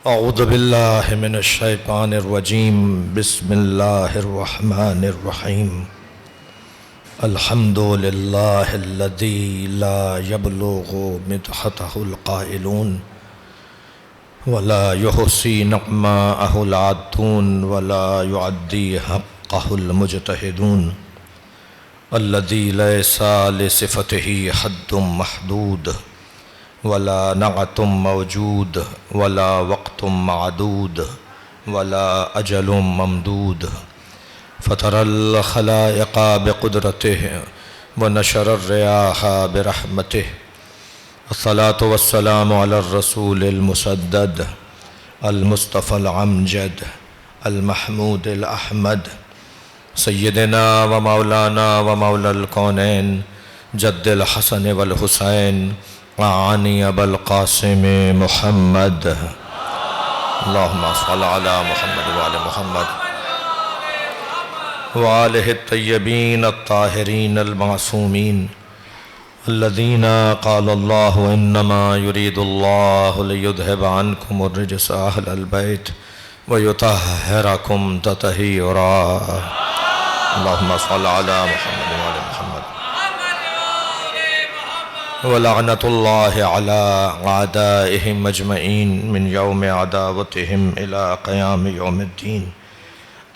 اعوذ باللہ من الشیطان الرجیم بسم اللہ الرحمن الرحیم الحمد للہ الذی لا یبلغ مدحتہ القائلون ولا یحصی نعماءہ العادون ولا یعدی حقہ المجتہدون الذی لیس لصفتہ حد محدود ولا نعت موجود ولا وقت معدود ولا اجل ممدود فطر الخلائق بقدرته ونشر الرياح برحمته الصلاة والسلام على الرسول المسدد المصطفى العمجد المحمود الأحمد سيدنا ومولانا ومولى الكونين جد الحسن والحسين وعاني أبا القاسم محمد اللهم صل على محمد وعلى محمد وآله الطيبين الطاهرين المعصومين الذين قال الله إنما يريد الله ليذهب عنكم الرجس أهل البيت ويطهركم تطهيرا اللهم صل على محمد وعلى محمد ولعنة الله على أعدائهم أجمعين من يوم عداوتهم إلى قيام يوم الدين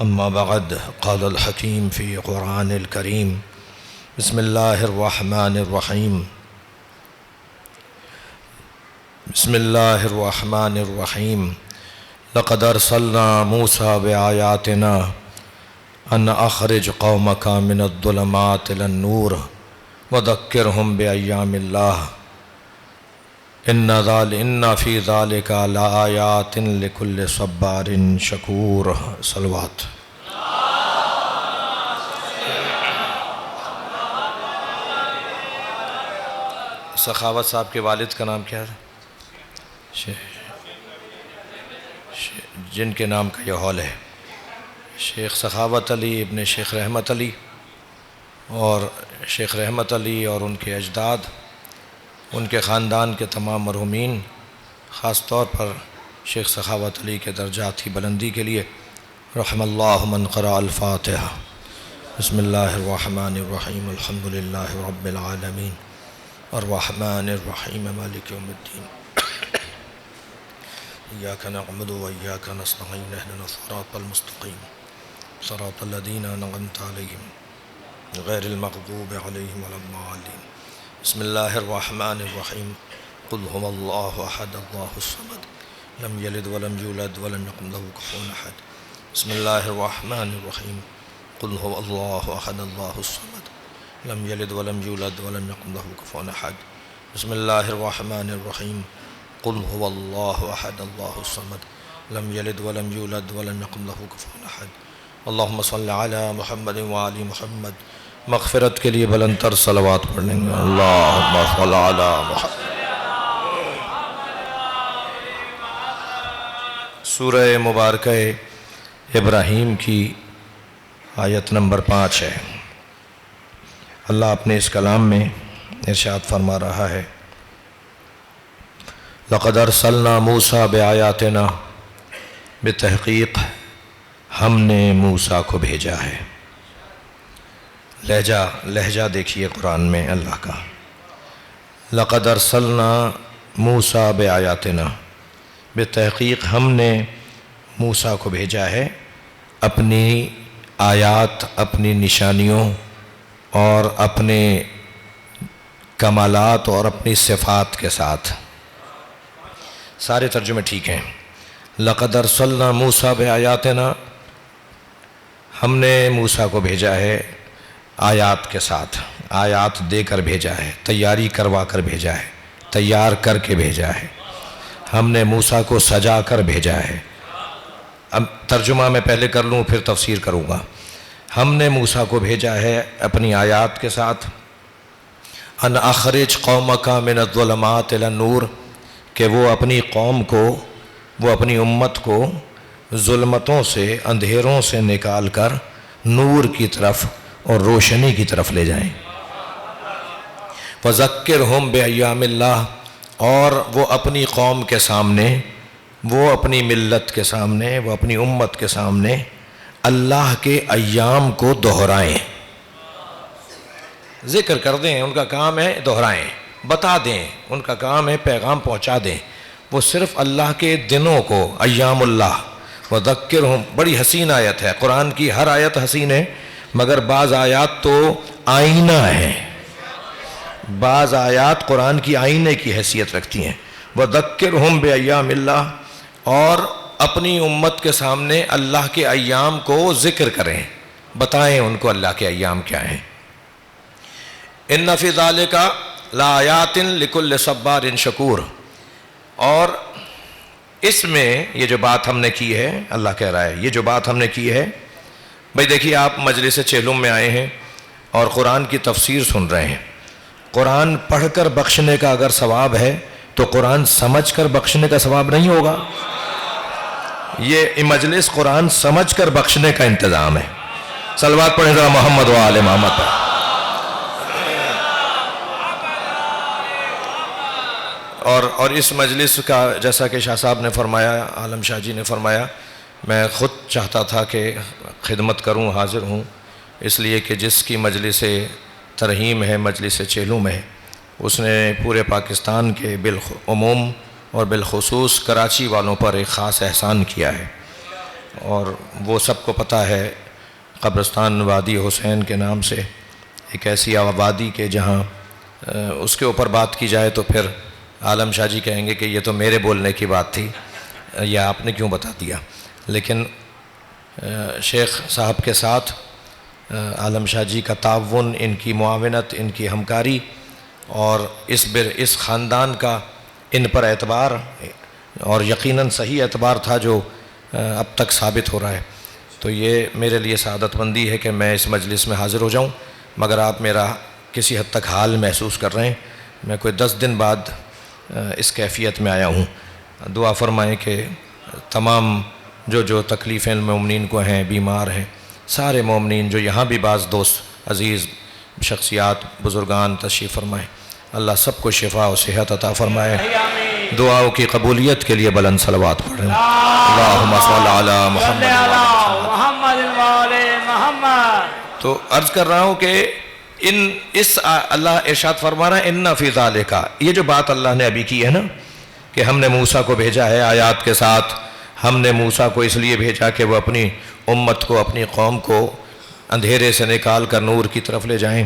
أما بعد قال الحكيم في قرآن الكريم بسم الله الرحمن الرحيم بسم الله الرحمن الرحيم لقد أرسلنا موسى بآياتنا أن أخرج قومك من الظلمات إلى النور وذكرهم بأيام الله إن في ذلك لآيات لكل صبار شكور صلوات سخاوت صاحب کے والد کا نام کیا ہے؟ جن کے نام کا یہ ہال ہے شیخ سخاوت علی ابن شیخ رحمت علی اور شیخ رحمت علی اور ان کے اجداد ان کے خاندان کے تمام مرحومین خاص طور پر شیخ سخاوت علی کے درجات کی بلندی کے لیے رحم اللہ من قرأ الفاتحہ بسم اللہ الرحمن الرحیم الحمد للہ رب العالمین الرحمن الرحیم مالک یوم الدین ایاک نعبد و ایاک نستعین اهدنا الصراط المستقیم صراط الذین انعمت علیہم غیر المغضوب علیہم ولا الضالین بسم اللہ الرحمن الرحیم قل هو اللہ احد اللہ الصمد لم یلد ولم یولد ولم یکن له کفوا احد بسم اللہ الرحمن الرحیم قل هو اللہ احد اللہ الصمد لم یلد ولم یولد ولم یکن له کفوا احد بسم اللہ الرحمن الرحیم قل هو اللہ احد اللہ الصمد لم یلد ولم یولد ولم یکن له کفوا احد اللہم صل علی محمد وعلی محمد مغفرت کے لیے بلند تر صلوات پڑھیں گے اللہم صل علی محمد سورہ مبارکہ ابراہیم کی آیت نمبر 5 ہے اللہ اپنے اس کلام میں ارشاد فرما رہا ہے لقد ارسلنا موسیٰ بآیاتنا بتحقیق ہم نے موسیٰ کو بھیجا ہے لہجہ دیکھیے قرآن میں اللہ کا لقد ارسلنا موسیٰ بآیاتنا بتحقیق ہم نے موسیٰ کو بھیجا ہے اپنی آیات اپنی نشانیوں اور اپنے کمالات اور اپنی صفات کے ساتھ سارے ترجمے ٹھیک ہیں لقد ارسلنا موسیٰ بآیاتنا ہم نے موسیٰ کو بھیجا ہے آیات کے ساتھ آیات دے کر بھیجا ہے تیاری کروا کر بھیجا ہے تیار کر کے بھیجا ہے ہم نے موسیٰ کو سجا کر بھیجا ہے اب ترجمہ میں پہلے کر لوں پھر تفسیر کروں گا ہم نے موسیٰ کو بھیجا ہے اپنی آیات کے ساتھ ان اخرج قومک من الظلمات الی النور کہ وہ اپنی قوم کو وہ اپنی امت کو ظلمتوں سے اندھیروں سے نکال کر نور کی طرف اور روشنی کی طرف لے جائیں وَذَكِّرْهُمْ بِأَيَّامِ اللَّهِ اور وہ اپنی قوم کے سامنے وہ اپنی ملت کے سامنے، وہ اپنی امت کے سامنے اللہ کے ایام کو دہرائیں، ذکر کر دیں. ان کا کام ہے دہرائیں، بتا دیں، ان کا کام ہے پیغام پہنچا دیں. وہ صرف اللہ کے دنوں کو، ایام اللہ وذکرہم. بڑی حسین آیت ہے، قرآن کی ہر آیت حسین ہے، مگر بعض آیات تو آئینہ ہیں، بعض آیات قرآن کی آئینے کی حیثیت رکھتی ہیں. وذکرہم بایام اللہ، اور اپنی امت کے سامنے اللہ کے ایام کو ذکر کریں، بتائیں ان کو اللہ کے ایام کیا ہیں. ان فی ذالک لآیات لکل صبار شکور. اور اس میں یہ جو بات ہم نے کی ہے، اللہ کہہ رہا ہے یہ جو بات ہم نے کی ہے، بھئی دیکھیے آپ مجلس چہلم میں آئے ہیں اور قرآن کی تفسیر سن رہے ہیں. قرآن پڑھ کر بخشنے کا اگر ثواب ہے تو قرآن سمجھ کر بخشنے کا ثواب نہیں ہوگا؟ یہ مجلس قرآن سمجھ کر بخشنے کا انتظام ہے. صلوات پڑھیں ذرا محمد و آل محمد پر. اور اس مجلس کا جیسا کہ شاہ صاحب نے فرمایا، عالم شاہ جی نے فرمایا، میں خود چاہتا تھا کہ خدمت کروں، حاضر ہوں، اس لیے کہ جس کی مجلس ترہیم ہے، مجلس چہلم ہے، اس نے پورے پاکستان کے بالعموم اور بالخصوص کراچی والوں پر ایک خاص احسان کیا ہے. اور وہ سب کو پتہ ہے، قبرستان وادی حسین کے نام سے ایک ایسی آبادی کہ جہاں اس کے اوپر بات کی جائے تو پھر عالم شاہ جی کہیں گے کہ یہ تو میرے بولنے کی بات تھی، یا آپ نے کیوں بتا دیا. لیکن شیخ صاحب کے ساتھ عالم شاہ جی کا تعاون، ان کی معاونت، ان کی ہمکاری، اور اس خاندان کا ان پر اعتبار، اور یقیناً صحیح اعتبار تھا جو اب تک ثابت ہو رہا ہے. تو یہ میرے لیے سعادت مندی ہے کہ میں اس مجلس میں حاضر ہو جاؤں. مگر آپ میرا کسی حد تک حال محسوس کر رہے ہیں. میں کوئی 10 دن بعد اس کیفیت میں آیا ہوں. دعا فرمائیں کہ تمام جو تکلیفیں مومنین کو ہیں، بیمار ہیں، سارے مومنین جو یہاں بھی بعض دوست عزیز شخصیات بزرگان تشریف فرمائیں، اللہ سب کو شفا و صحت عطا فرمائے. دعاؤں کی قبولیت کے لیے بلند صلوات پڑھیں. اللہم صل علی محمد. تو عرض کر رہا ہوں کہ اللہ ارشاد فرما رہا ہے ان فی ذالک، یہ جو بات اللہ نے ابھی کی ہے نا کہ ہم نے موسیٰ کو بھیجا ہے آیات کے ساتھ. ہم نے موسیٰ کو اس لیے بھیجا کہ وہ اپنی امت کو، اپنی قوم کو اندھیرے سے نکال کر نور کی طرف لے جائیں،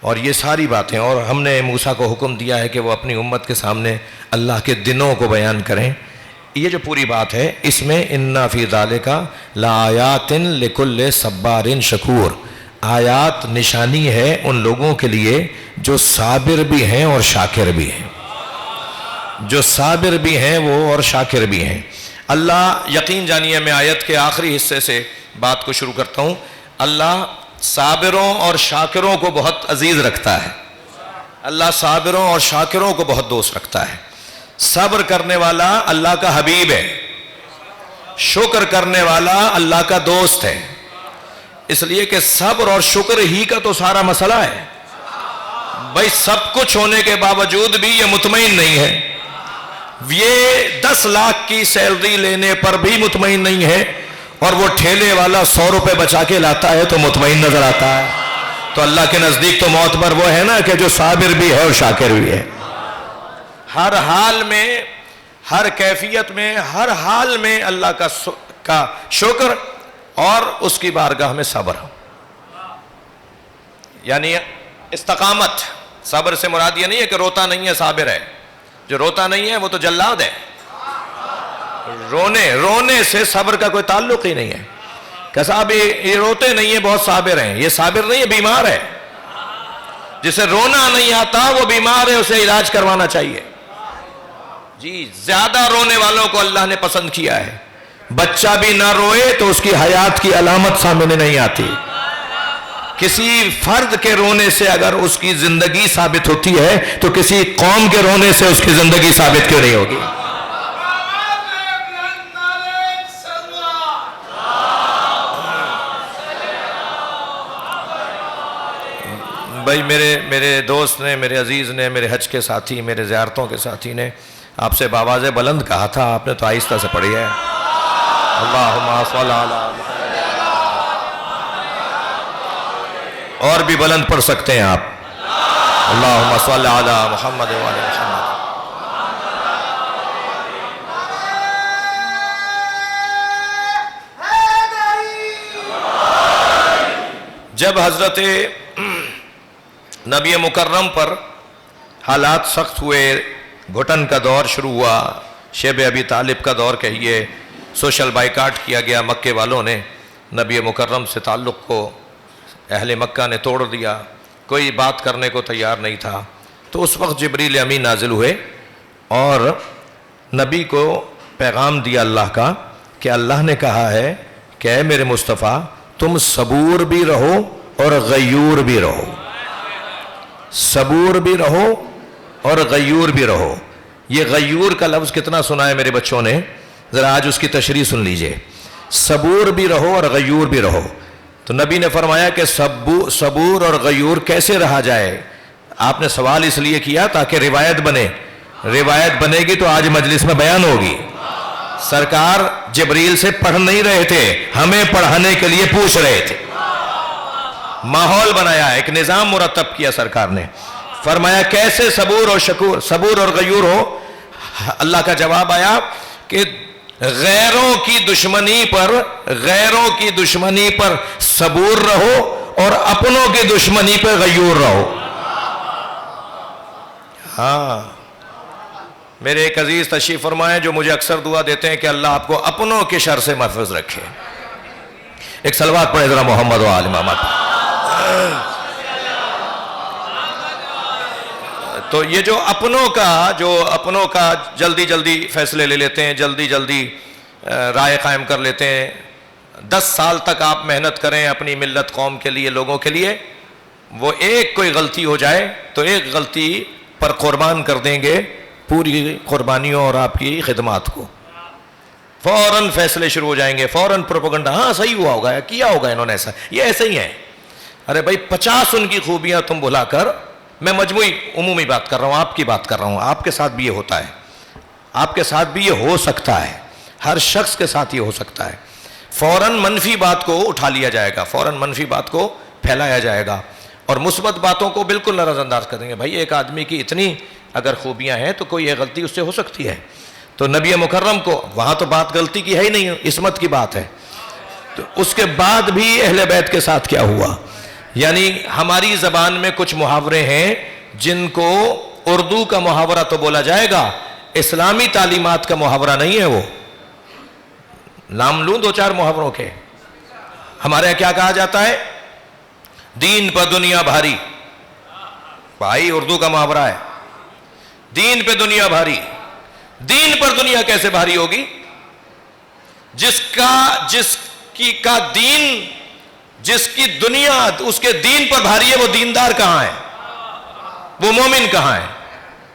اور یہ ساری باتیں. اور ہم نے موسیٰ کو حکم دیا ہے کہ وہ اپنی امت کے سامنے اللہ کے دنوں کو بیان کریں. یہ جو پوری بات ہے اس میں ان فی ذالک لآیات لکل صبار شکور، آیات نشانی ہے ان لوگوں کے لیے جو صابر بھی ہیں اور شاکر بھی ہیں، جو صابر بھی ہیں وہ اور شاکر بھی ہیں. اللہ یقین جانیے، میں آیت کے آخری حصے سے بات کو شروع کرتا ہوں. اللہ صابروں اور شاکروں کو بہت عزیز رکھتا ہے. اللہ صابروں اور شاکروں کو بہت دوست رکھتا ہے. صبر کرنے والا اللہ کا حبیب ہے، شکر کرنے والا اللہ کا دوست ہے. اس لیے کہ صبر اور شکر ہی کا تو سارا مسئلہ ہے. بھائی سب کچھ ہونے کے باوجود بھی یہ مطمئن نہیں ہے، یہ 10 لاکھ کی سیلری لینے پر بھی مطمئن نہیں ہے، اور وہ ٹھیلے والا 100 روپے بچا کے لاتا ہے تو مطمئن نظر آتا ہے. تو اللہ کے نزدیک تو معتبر وہ ہے نا کہ جو صابر بھی ہے اور شاکر بھی ہے. ہر حال میں، ہر کیفیت میں، ہر حال میں اللہ کا شکر اور اس کی بارگاہ میں صبر. یعنی استقامت. صبر سے مراد یہ نہیں ہے کہ روتا نہیں ہے صابر ہے. جو روتا نہیں ہے وہ تو جلاد ہے. رونے سے صبر کا کوئی تعلق ہی نہیں ہے. کہ صاحب یہ روتے نہیں ہیں، بہت صابر ہیں. یہ صابر نہیں ہے، بیمار ہے. جسے رونا نہیں آتا وہ بیمار ہے، اسے علاج کروانا چاہیے. جی زیادہ رونے والوں کو اللہ نے پسند کیا ہے. بچہ بھی نہ روئے تو اس کی حیات کی علامت سامنے نہیں آتی. کسی فرد کے رونے سے اگر اس کی زندگی ثابت ہوتی ہے تو کسی قوم کے رونے سے اس کی زندگی ثابت کیوں نہیں ہوگی؟ بھائی میرے دوست نے، میرے عزیز نے، میرے حج کے ساتھی، میرے زیارتوں کے ساتھی نے آپ سے بآواز بلند کہا تھا، آپ نے تو آہستہ سے پڑھی ہے۔ اللہم صل علی محمد، اور بھی بلند پڑھ سکتے ہیں آپ، اللہم صل علی محمد وعلی محمد۔ جب حضرت نبی مکرم پر حالات سخت ہوئے، گھٹن کا دور شروع ہوا، شیب ابی طالب کا دور کہیے، سوشل بائیکاٹ کیا گیا، مکے والوں نے نبی مکرم سے تعلق کو اہل مکہ نے توڑ دیا، کوئی بات کرنے کو تیار نہیں تھا۔ تو اس وقت جبریل امین نازل ہوئے اور نبی کو پیغام دیا اللہ کا کہ اللہ نے کہا ہے کہ اے میرے مصطفیٰ، تم صبور بھی رہو اور غیور بھی رہو، صبور بھی رہو اور غیور بھی رہو۔ یہ غیور کا لفظ کتنا سنا ہے میرے بچوں نے؟ ذرا آج اس کی تشریح سن لیجئے۔ صبور بھی رہو اور غیور بھی رہو۔ تو نبی نے فرمایا کہ صبور اور غیور کیسے رہا جائے؟ آپ نے سوال اس لیے کیا تاکہ روایت بنے، روایت بنے گی تو آج مجلس میں بیان ہوگی۔ سرکار جبریل سے پڑھ نہیں رہے تھے، ہمیں پڑھانے کے لیے پوچھ رہے تھے۔ ماحول بنایا، ایک نظام مرتب کیا سرکار نے۔ فرمایا کیسے صبور اور غیور ہو؟ اللہ کا جواب آیا کہ غیروں کی دشمنی پر صبور رہو اور اپنوں کی دشمنی پر غیور رہو۔ ہاں، میرے ایک عزیز تشریف فرمائیں جو مجھے اکثر دعا دیتے ہیں کہ اللہ آپ کو اپنوں کے شر سے محفوظ رکھے۔ ایک صلوات پڑھیں ذرا محمد و آل محمد۔ تو یہ جو اپنوں کا جلدی فیصلے لے لیتے ہیں، جلدی رائے قائم کر لیتے ہیں، 10 سال تک آپ محنت کریں اپنی ملت قوم کے لیے، لوگوں کے لیے، وہ ایک کوئی غلطی ہو جائے تو ایک غلطی پر قربان کر دیں گے پوری قربانیوں اور آپ کی خدمات کو۔ فوراً فیصلے شروع ہو جائیں گے، فوراً پروپیگنڈا، ہاں صحیح ہوا ہوگا، کیا ہوگا انہوں نے ایسا، یہ ایسے ہی ہے۔ ارے بھائی 50 ان کی خوبیاں تم بھلا کر، میں مجموعی عمومی بات کر رہا ہوں، آپ کی بات کر رہا ہوں، آپ کے ساتھ بھی یہ ہوتا ہے، آپ کے ساتھ بھی یہ ہو سکتا ہے، ہر شخص کے ساتھ یہ ہو سکتا ہے۔ فوراً منفی بات کو اٹھا لیا جائے گا، فوراً منفی بات کو پھیلایا جائے گا اور مثبت باتوں کو بالکل نظر انداز کر دیں گے۔ بھائی ایک آدمی کی اتنی اگر خوبیاں ہیں تو کوئی ایک غلطی اس سے ہو سکتی ہے۔ تو نبی مکرم کو وہاں تو بات غلطی کی ہے ہی نہیں، عصمت کی بات ہے۔ تو اس کے بعد بھی اہل بیت کے ساتھ کیا ہوا؟ یعنی ہماری زبان میں کچھ محاورے ہیں جن کو اردو کا محاورہ تو بولا جائے گا، اسلامی تعلیمات کا محاورہ نہیں ہے۔ وہ نام لوں 2-4 محاوروں کے۔ ہمارے یہاں کیا کہا جاتا ہے؟ دین پر دنیا بھاری۔ بھائی اردو کا محاورہ ہے، دین پہ دنیا بھاری۔ دین پر دنیا کیسے بھاری ہوگی؟ جس کی دنیا اس کے دین پر بھاری ہے، وہ دیندار کہاں ہے؟ وہ مومن کہاں ہے؟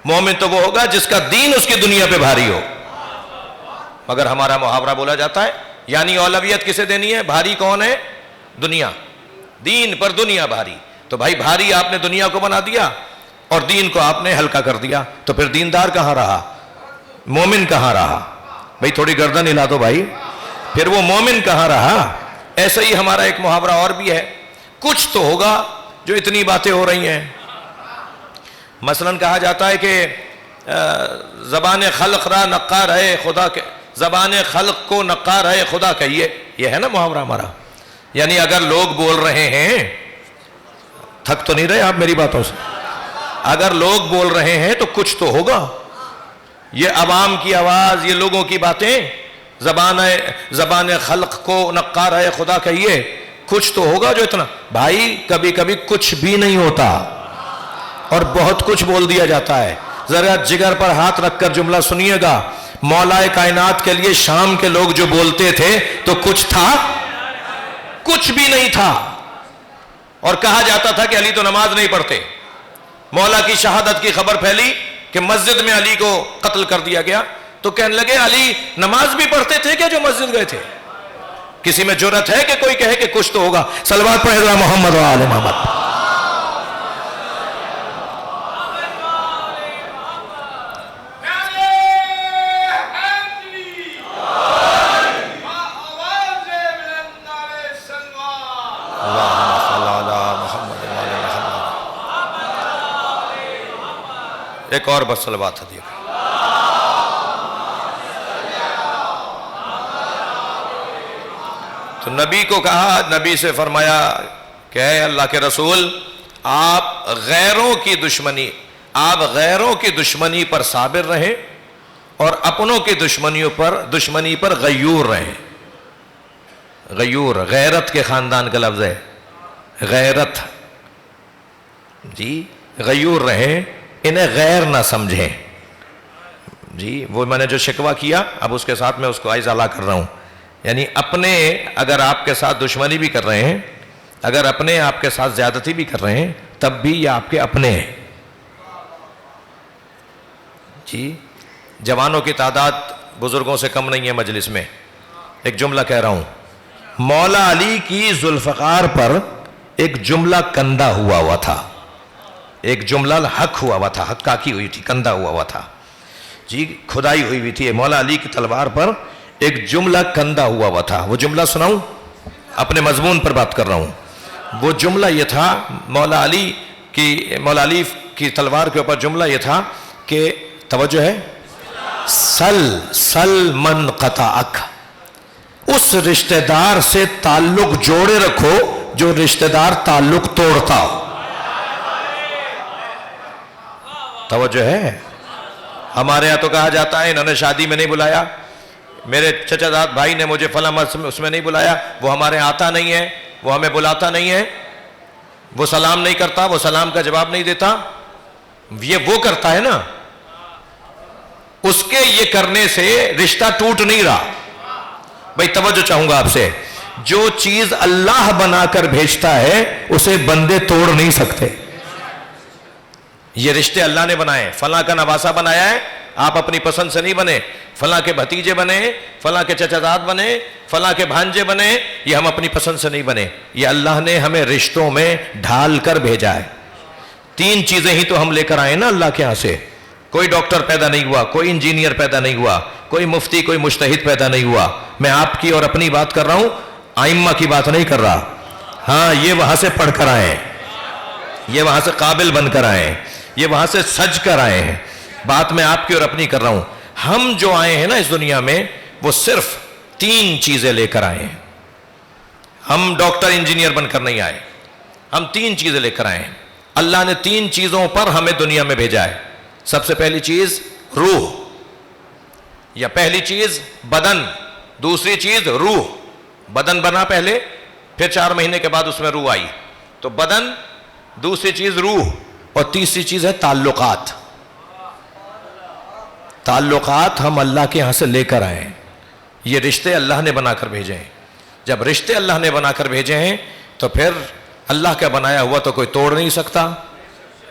مومن تو وہ ہوگا جس کا دین اس کی دنیا پہ بھاری ہو۔ مگر ہمارا محاورہ بولا جاتا ہے، یعنی اولویت کسے دینی ہے؟ بھاری کون ہے؟ دنیا۔ دین پر دنیا بھاری۔ تو بھائی بھاری آپ نے دنیا کو بنا دیا اور دین کو آپ نے ہلکا کر دیا، تو پھر دیندار کہاں رہا؟ مومن کہاں رہا؟ بھائی تھوڑی گردن ہلا دو بھائی، پھر وہ مومن کہاں رہا؟ ایسا ہی ہمارا ایک محاورہ اور بھی ہے، کچھ تو ہوگا جو اتنی باتیں ہو رہی ہیں۔ مثلا کہا جاتا ہے کہ زبان خلق را نقار ہے خدا کے، زبان خلق کو نقار ہے خدا کہیے، یہ ہے نا محاورہ ہمارا۔ یعنی اگر لوگ بول رہے ہیں، تھک تو نہیں رہے آپ میری باتوں سے؟ اگر لوگ بول رہے ہیں تو کچھ تو ہوگا۔ یہ عوام کی آواز، یہ لوگوں کی باتیں، زبان خلق کو نقار ہے خدا کہیے، کچھ تو ہوگا جو اتنا۔ بھائی کبھی کبھی کچھ بھی نہیں ہوتا اور بہت کچھ بول دیا جاتا ہے۔ ذرا جگر پر ہاتھ رکھ کر جملہ سنیے گا، مولا کائنات کے لیے شام کے لوگ جو بولتے تھے تو کچھ تھا؟ کچھ بھی نہیں تھا۔ اور کہا جاتا تھا کہ علی تو نماز نہیں پڑھتے۔ مولا کی شہادت کی خبر پھیلی کہ مسجد میں علی کو قتل کر دیا گیا، تو کہنے لگے علی نماز بھی پڑھتے تھے کیا جو مسجد گئے تھے؟ کسی میں جرأت ہے کہ کوئی کہے کہ کچھ تو ہوگا؟ صلوات پڑھیں ذرا محمد و آل محمد۔ ایک اور بس صلوات ہدیہ کریں۔ تو نبی کو کہا، نبی سے فرمایا کہ اے اللہ کے رسول، آپ غیروں کی دشمنی پر صابر رہیں اور اپنوں کی دشمنی پر غیور رہیں۔ غیور غیرت کے خاندان کا لفظ ہے، غیرت جی، غیور رہیں، انہیں غیر نہ سمجھیں جی۔ وہ میں نے جو شکوہ کیا اب اس کے ساتھ میں اس کو ازالہ کر رہا ہوں، یعنی اپنے اگر آپ کے ساتھ دشمنی بھی کر رہے ہیں، اگر اپنے آپ کے ساتھ زیادتی بھی کر رہے ہیں، تب بھی یہ آپ کے اپنے ہیں جی۔ جوانوں کی تعداد بزرگوں سے کم نہیں ہے مجلس میں۔ ایک جملہ کہہ رہا ہوں، مولا علی کی ذوالفقار پر ایک جملہ کندہ ہوا تھا، ایک جملہ حق ہوا تھا، حقاقی ہوئی تھی، کندہ ہوا تھا جی، کھدائی ہوئی تھی۔ مولا علی کی تلوار پر ایک جملہ کندہ ہوا تھا۔ وہ جملہ سناؤں؟ اپنے مضمون پر بات کر رہا ہوں۔ وہ جملہ یہ تھا، مولا علی کی تلوار کے اوپر جملہ یہ تھا کہ توجہ ہے، سل من قطعک، اس رشتہ دار سے تعلق جوڑے رکھو جو رشتہ دار تعلق توڑتا ہو۔ توجہ ہے؟ ہمارے یہاں تو کہا جاتا ہے انہوں نے شادی میں نہیں بلایا، میرے چچا زاد بھائی نے مجھے فلاں اس میں نہیں بلایا، وہ ہمارے آتا نہیں ہے، وہ ہمیں بلاتا نہیں ہے، وہ سلام نہیں کرتا، وہ سلام کا جواب نہیں دیتا۔ یہ وہ کرتا ہے نا، اس کے یہ کرنے سے رشتہ ٹوٹ نہیں رہا۔ بھائی توجہ چاہوں گا آپ سے، جو چیز اللہ بنا کر بھیجتا ہے اسے بندے توڑ نہیں سکتے۔ یہ رشتے اللہ نے بنائے، فلاں کا نواسا بنایا ہے، آپ اپنی پسند سے نہیں بنے، فلاں کے بھتیجے بنے، فلاں کے چچا زاد بنے، فلاں کے بھانجے بنے، یہ ہم اپنی پسند سے نہیں بنے، یہ اللہ نے ہمیں رشتوں میں ڈھال کر بھیجا ہے۔ تین چیزیں ہی تو ہم لے کر آئے نا اللہ کے ہاں سے۔ کوئی ڈاکٹر پیدا نہیں ہوا، کوئی انجینئر پیدا نہیں ہوا، کوئی مفتی، کوئی مجتہد پیدا نہیں ہوا۔ میں آپ کی اور اپنی بات کر رہا ہوں، ائمہ کی بات نہیں کر رہا۔ ہاں، یہ وہاں سے پڑھ کر آئے ہیں، یہ وہاں سے قابل بن کر آئے ہیں، یہ وہاں سے سج کر آئے ہیں۔ بات میں آپ کی اور اپنی کر رہا ہوں۔ ہم جو آئے ہیں نا اس دنیا میں، وہ صرف تین چیزیں لے کر آئے ہیں۔ ہم ڈاکٹر انجینئر بن کر نہیں آئے، ہم تین چیزیں لے کر آئے ہیں۔ اللہ نے تین چیزوں پر ہمیں دنیا میں بھیجا ہے۔ سب سے پہلی چیز روح، یا پہلی چیز بدن، دوسری چیز روح۔ بدن بنا پہلے، پھر 4 مہینے کے بعد اس میں روح آئی، تو بدن، دوسری چیز روح، اور تیسری چیز ہے تعلقات۔ تعلقات ہم اللہ کے یہاں سے لے کر آئے ہیں، یہ رشتے اللہ نے بنا کر بھیجے ہیں۔ جب رشتے اللہ نے بنا کر بھیجے ہیں تو پھر اللہ کا بنایا ہوا تو کوئی توڑ نہیں سکتا۔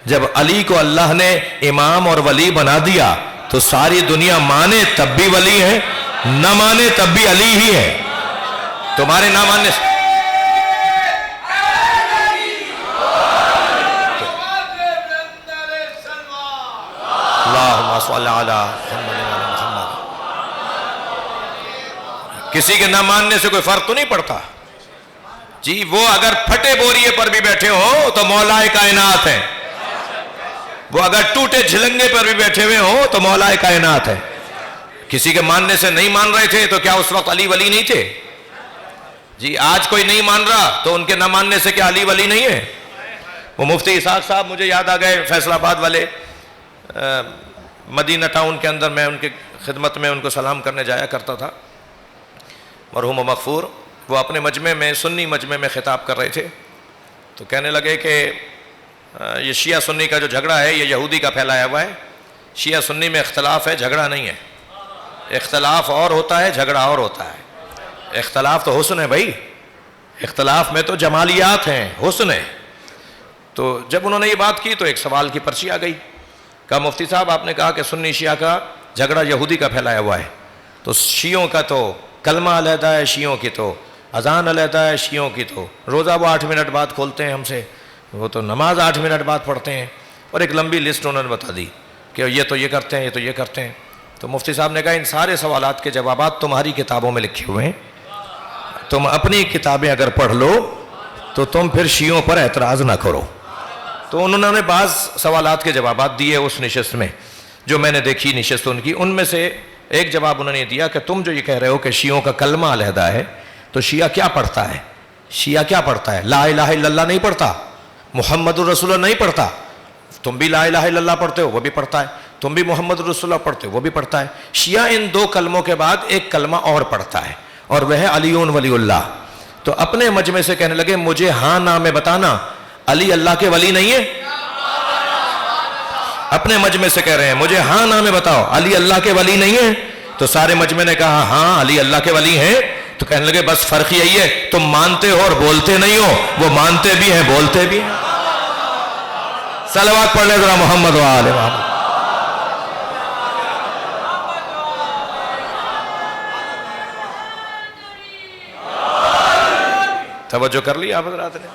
جب علی کو اللہ نے امام اور ولی بنا دیا تو ساری دنیا مانے تب بھی ولی ہے، نہ مانے تب بھی علی ہی ہے۔ تمہارے نہ ماننے سے اللہم صلی علی محمد۔ کسی کے نہ ماننے سے کوئی فرق تو نہیں پڑتا جی۔ وہ اگر پھٹے بوریے پر بھی بیٹھے ہوں تو مولا کائنات ہے، وہ اگر ٹوٹے جھلنگے پر بھی بیٹھے ہوئے ہوں تو مولا کائنات ہے۔ کسی کے ماننے سے نہیں مان رہے تھے تو کیا اس وقت علی ولی نہیں تھے جی؟ آج کوئی نہیں مان رہا تو ان کے نہ ماننے سے کیا علی ولی نہیں ہے؟ وہ مفتی اسحاق صاحب مجھے یاد آ گئے، فیصل آباد والے، مدینہ ٹاؤن کے اندر میں ان کی خدمت میں ان کو سلام کرنے جایا کرتا تھا، مرحوم و مغفور۔ وہ اپنے مجمع میں، سنی مجمع میں خطاب کر رہے تھے، تو کہنے لگے کہ یہ شیعہ سنی کا جو جھگڑا ہے یہ یہودی کا پھیلایا ہوا ہے۔ شیعہ سنی میں اختلاف ہے، جھگڑا نہیں ہے۔ اختلاف اور ہوتا ہے، جھگڑا اور ہوتا ہے۔ اختلاف تو حسن ہے بھائی، اختلاف میں تو جمالیات ہیں، حسن ہے۔ تو جب انہوں نے یہ بات کی تو ایک سوال کی پرچی آ گئی، کہا مفتی صاحب آپ نے کہا کہ سنی شیعہ کا جھگڑا یہودی کا پھیلایا ہوا ہے، تو شیعوں کا تو کلمہ علیحدہ ہے، شیعوں کی تو اذان علیحدہ ہے، شیعوں کی تو روزہ وہ 8 منٹ بعد کھولتے ہیں ہم سے، وہ تو نماز 8 منٹ بعد پڑھتے ہیں، اور ایک لمبی لسٹ انہوں نے بتا دی کہ یہ تو یہ کرتے ہیں، یہ تو یہ کرتے ہیں۔ تو مفتی صاحب نے کہا ان سارے سوالات کے جوابات تمہاری کتابوں میں لکھے ہوئے ہیں، تم اپنی کتابیں اگر پڑھ لو تو تم پھر شیعوں پر اعتراض نہ کرو۔ تو انہوں نے بعض سوالات کے جوابات دیے اس نشست میں، جو میں نے دیکھی نشست ان کی. ان میں سے ایک جواب انہوں نے دیا کہ تم جو یہ کہہ رہے ہو کہ شیعوں کا کلمہ علیحدہ ہے، تو شیعہ کیا پڑھتا ہے؟ شیعہ کیا پڑھتا ہے؟ لا الہ الا اللہ نہیں پڑھتا، محمد الرسول اللہ نہیں پڑھتا. تم بھی لا الہ الا اللہ پڑھتے ہو، وہ بھی پڑھتا ہے. تم بھی محمد الرسول اللہ پڑھتے ہو، وہ بھی پڑھتا ہے. شیعہ ان دو کلموں کے بعد ایک کلمہ اور پڑھتا ہے، اور وہ ہے علی ولی اللہ. تو اپنے مجمع سے کہنے لگے مجھے ہاں نا میں بتانا، علی اللہ کے ولی نہیں ہے؟ اپنے مجمع سے کہہ رہے ہیں مجھے ہاں نا میں بتاؤ علی اللہ کے ولی نہیں ہے؟ تو سارے مجمع نے کہا ہاں علی اللہ کے ولی ہیں. تو کہنے لگے بس فرق یہی ہے تم مانتے ہو اور بولتے نہیں ہو، وہ مانتے بھی ہیں بولتے بھی ہیں. صلوات پڑھ لیں ذرا محمد و آل محمد. توجہ کر لی آپ حضرات نے؟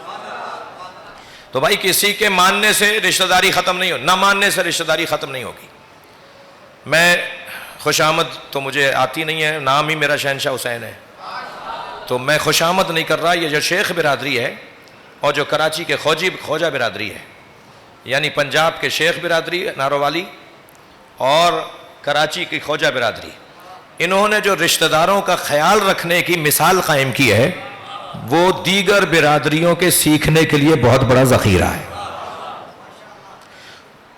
تو بھائی کسی کے ماننے سے رشتہ داری ختم نہیں ہو، نہ ماننے سے رشتہ داری ختم نہیں ہوگی. میں خوش آمد تو مجھے آتی نہیں ہے، نام ہی میرا شہنشاہ حسین ہے، تو میں خوش آمد نہیں کر رہا. یہ جو شیخ برادری ہے اور جو کراچی کے خواجہ برادری ہے، یعنی پنجاب کے شیخ برادری نارووالی اور کراچی کی خواجہ برادری، انہوں نے جو رشتہ داروں کا خیال رکھنے کی مثال قائم کی ہے، وہ دیگر برادریوں کے سیکھنے کے لیے بہت بڑا ذخیرہ ہے.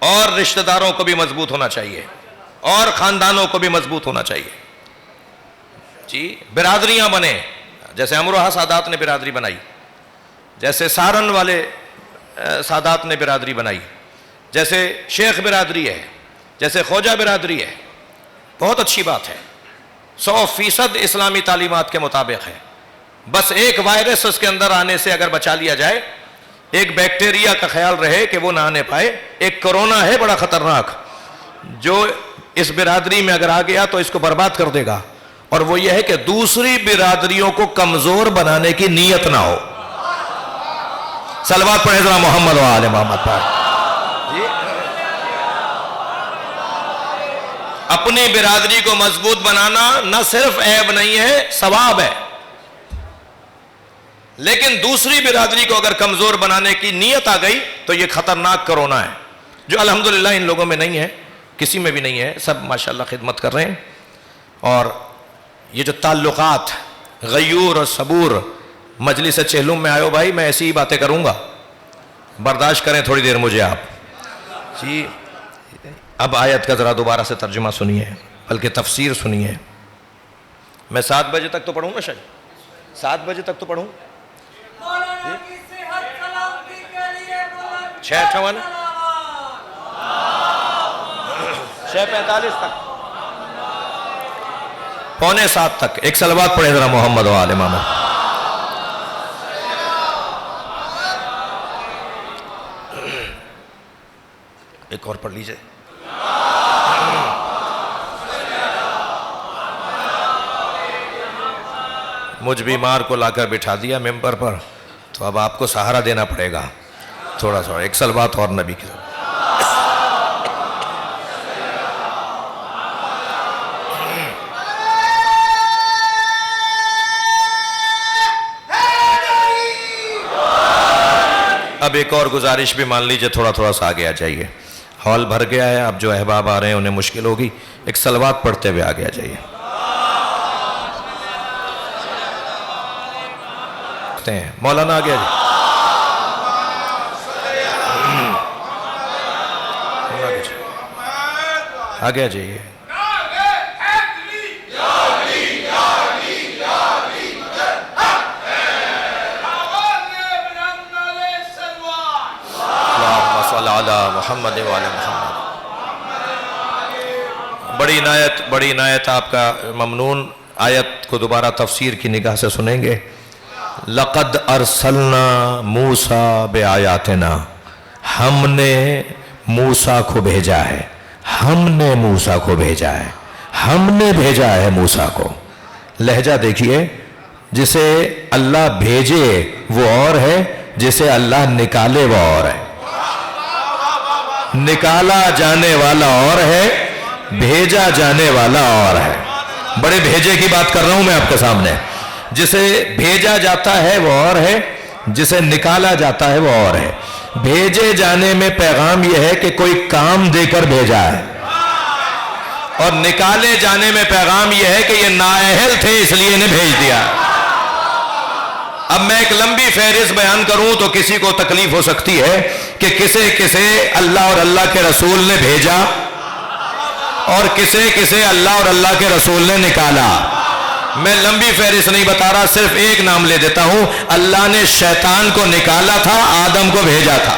اور رشتہ داروں کو بھی مضبوط ہونا چاہیے اور خاندانوں کو بھی مضبوط ہونا چاہیے. جی برادریاں بنے، جیسے امروہہ سادات نے برادری بنائی، جیسے سارن والے سادات نے برادری بنائی، جیسے شیخ برادری ہے، جیسے خواجہ برادری ہے. بہت اچھی بات ہے، 100% اسلامی تعلیمات کے مطابق ہے. بس ایک وائرس اس کے اندر آنے سے اگر بچا لیا جائے، ایک بیکٹیریا کا خیال رہے کہ وہ نہ آنے پائے. ایک کرونا ہے بڑا خطرناک، جو اس برادری میں اگر آ گیا تو اس کو برباد کر دے گا، اور وہ یہ ہے کہ دوسری برادریوں کو کمزور بنانے کی نیت نہ ہو. صلوات پڑھیں ذرا محمد و آل محمد پر. اپنی برادری کو مضبوط بنانا نہ صرف عیب نہیں ہے، ثواب ہے. لیکن دوسری برادری کو اگر کمزور بنانے کی نیت آ گئی تو یہ خطرناک کرونا ہے، جو الحمدللہ ان لوگوں میں نہیں ہے، کسی میں بھی نہیں ہے. سب ماشاءاللہ خدمت کر رہے ہیں. اور یہ جو تعلقات غیور اور صبور، مجلس چہلم میں آئے بھائی، میں ایسی ہی باتیں کروں گا، برداشت کریں تھوڑی دیر مجھے آپ. جی اب آیت کا ذرا دوبارہ سے ترجمہ سنیے، بلکہ تفسیر سنیے. میں 7 بجے تک تو پڑھوں نا، شاید 7 بجے تک تو پڑھوں. 6:58 6:45 تک، 6:45 تک. ایک صلوات پڑھیں ذرا محمد و آل محمد. ایک اور پڑھ لیجئے. مجھ بیمار کو لا کر بٹھا دیا ممبر پر، تو اب آپ کو سہارا دینا پڑے گا تھوڑا سا. ایک صلوات اور نبی کی طرف. اب ایک اور گزارش بھی مان لیجئے، تھوڑا تھوڑا سا آگے آ جائیے. ہال بھر گیا ہے، اب جو احباب آ رہے ہیں انہیں مشکل ہوگی. ایک صلوات پڑھتے ہوئے آگے آ جائیے. مولانا آگے آ جائیے، آگے آ جائیے. محمد والے محمد. بڑی عنایت آپ کا ممنون. آیت کو دوبارہ تفسیر کی نگاہ سے سنیں گے. لقد ارسلنا موسیٰ بآیاتنا، ہم نے موسیٰ کو بھیجا ہے، ہم نے موسیٰ کو بھیجا ہے، ہم نے بھیجا ہے موسیٰ کو. لہجہ دیکھیے، جسے اللہ بھیجے وہ اور ہے، جسے اللہ نکالے وہ اور ہے. نکالا جانے والا اور ہے، بھیجا جانے والا اور ہے. بڑے بھیجے کی بات کر رہا ہوں میں آپ کے سامنے. جسے بھیجا جاتا ہے وہ اور ہے، جسے نکالا جاتا ہے وہ اور ہے. بھیجے جانے میں پیغام یہ ہے کہ کوئی کام دے کر بھیجا ہے، اور نکالے جانے میں پیغام یہ ہے کہ یہ نااہل تھے اس لیے انہیں بھیج دیا۔ اب میں ایک لمبی فہرست بیان کروں تو کسی کو تکلیف ہو سکتی ہے کہ کسے اللہ اور اللہ کے رسول نے بھیجا اور کسے اللہ اور اللہ کے رسول نے نکالا۔ میں لمبی فہرست نہیں بتا رہا، صرف ایک نام لے دیتا ہوں۔ اللہ نے شیطان کو نکالا تھا، آدم کو بھیجا تھا۔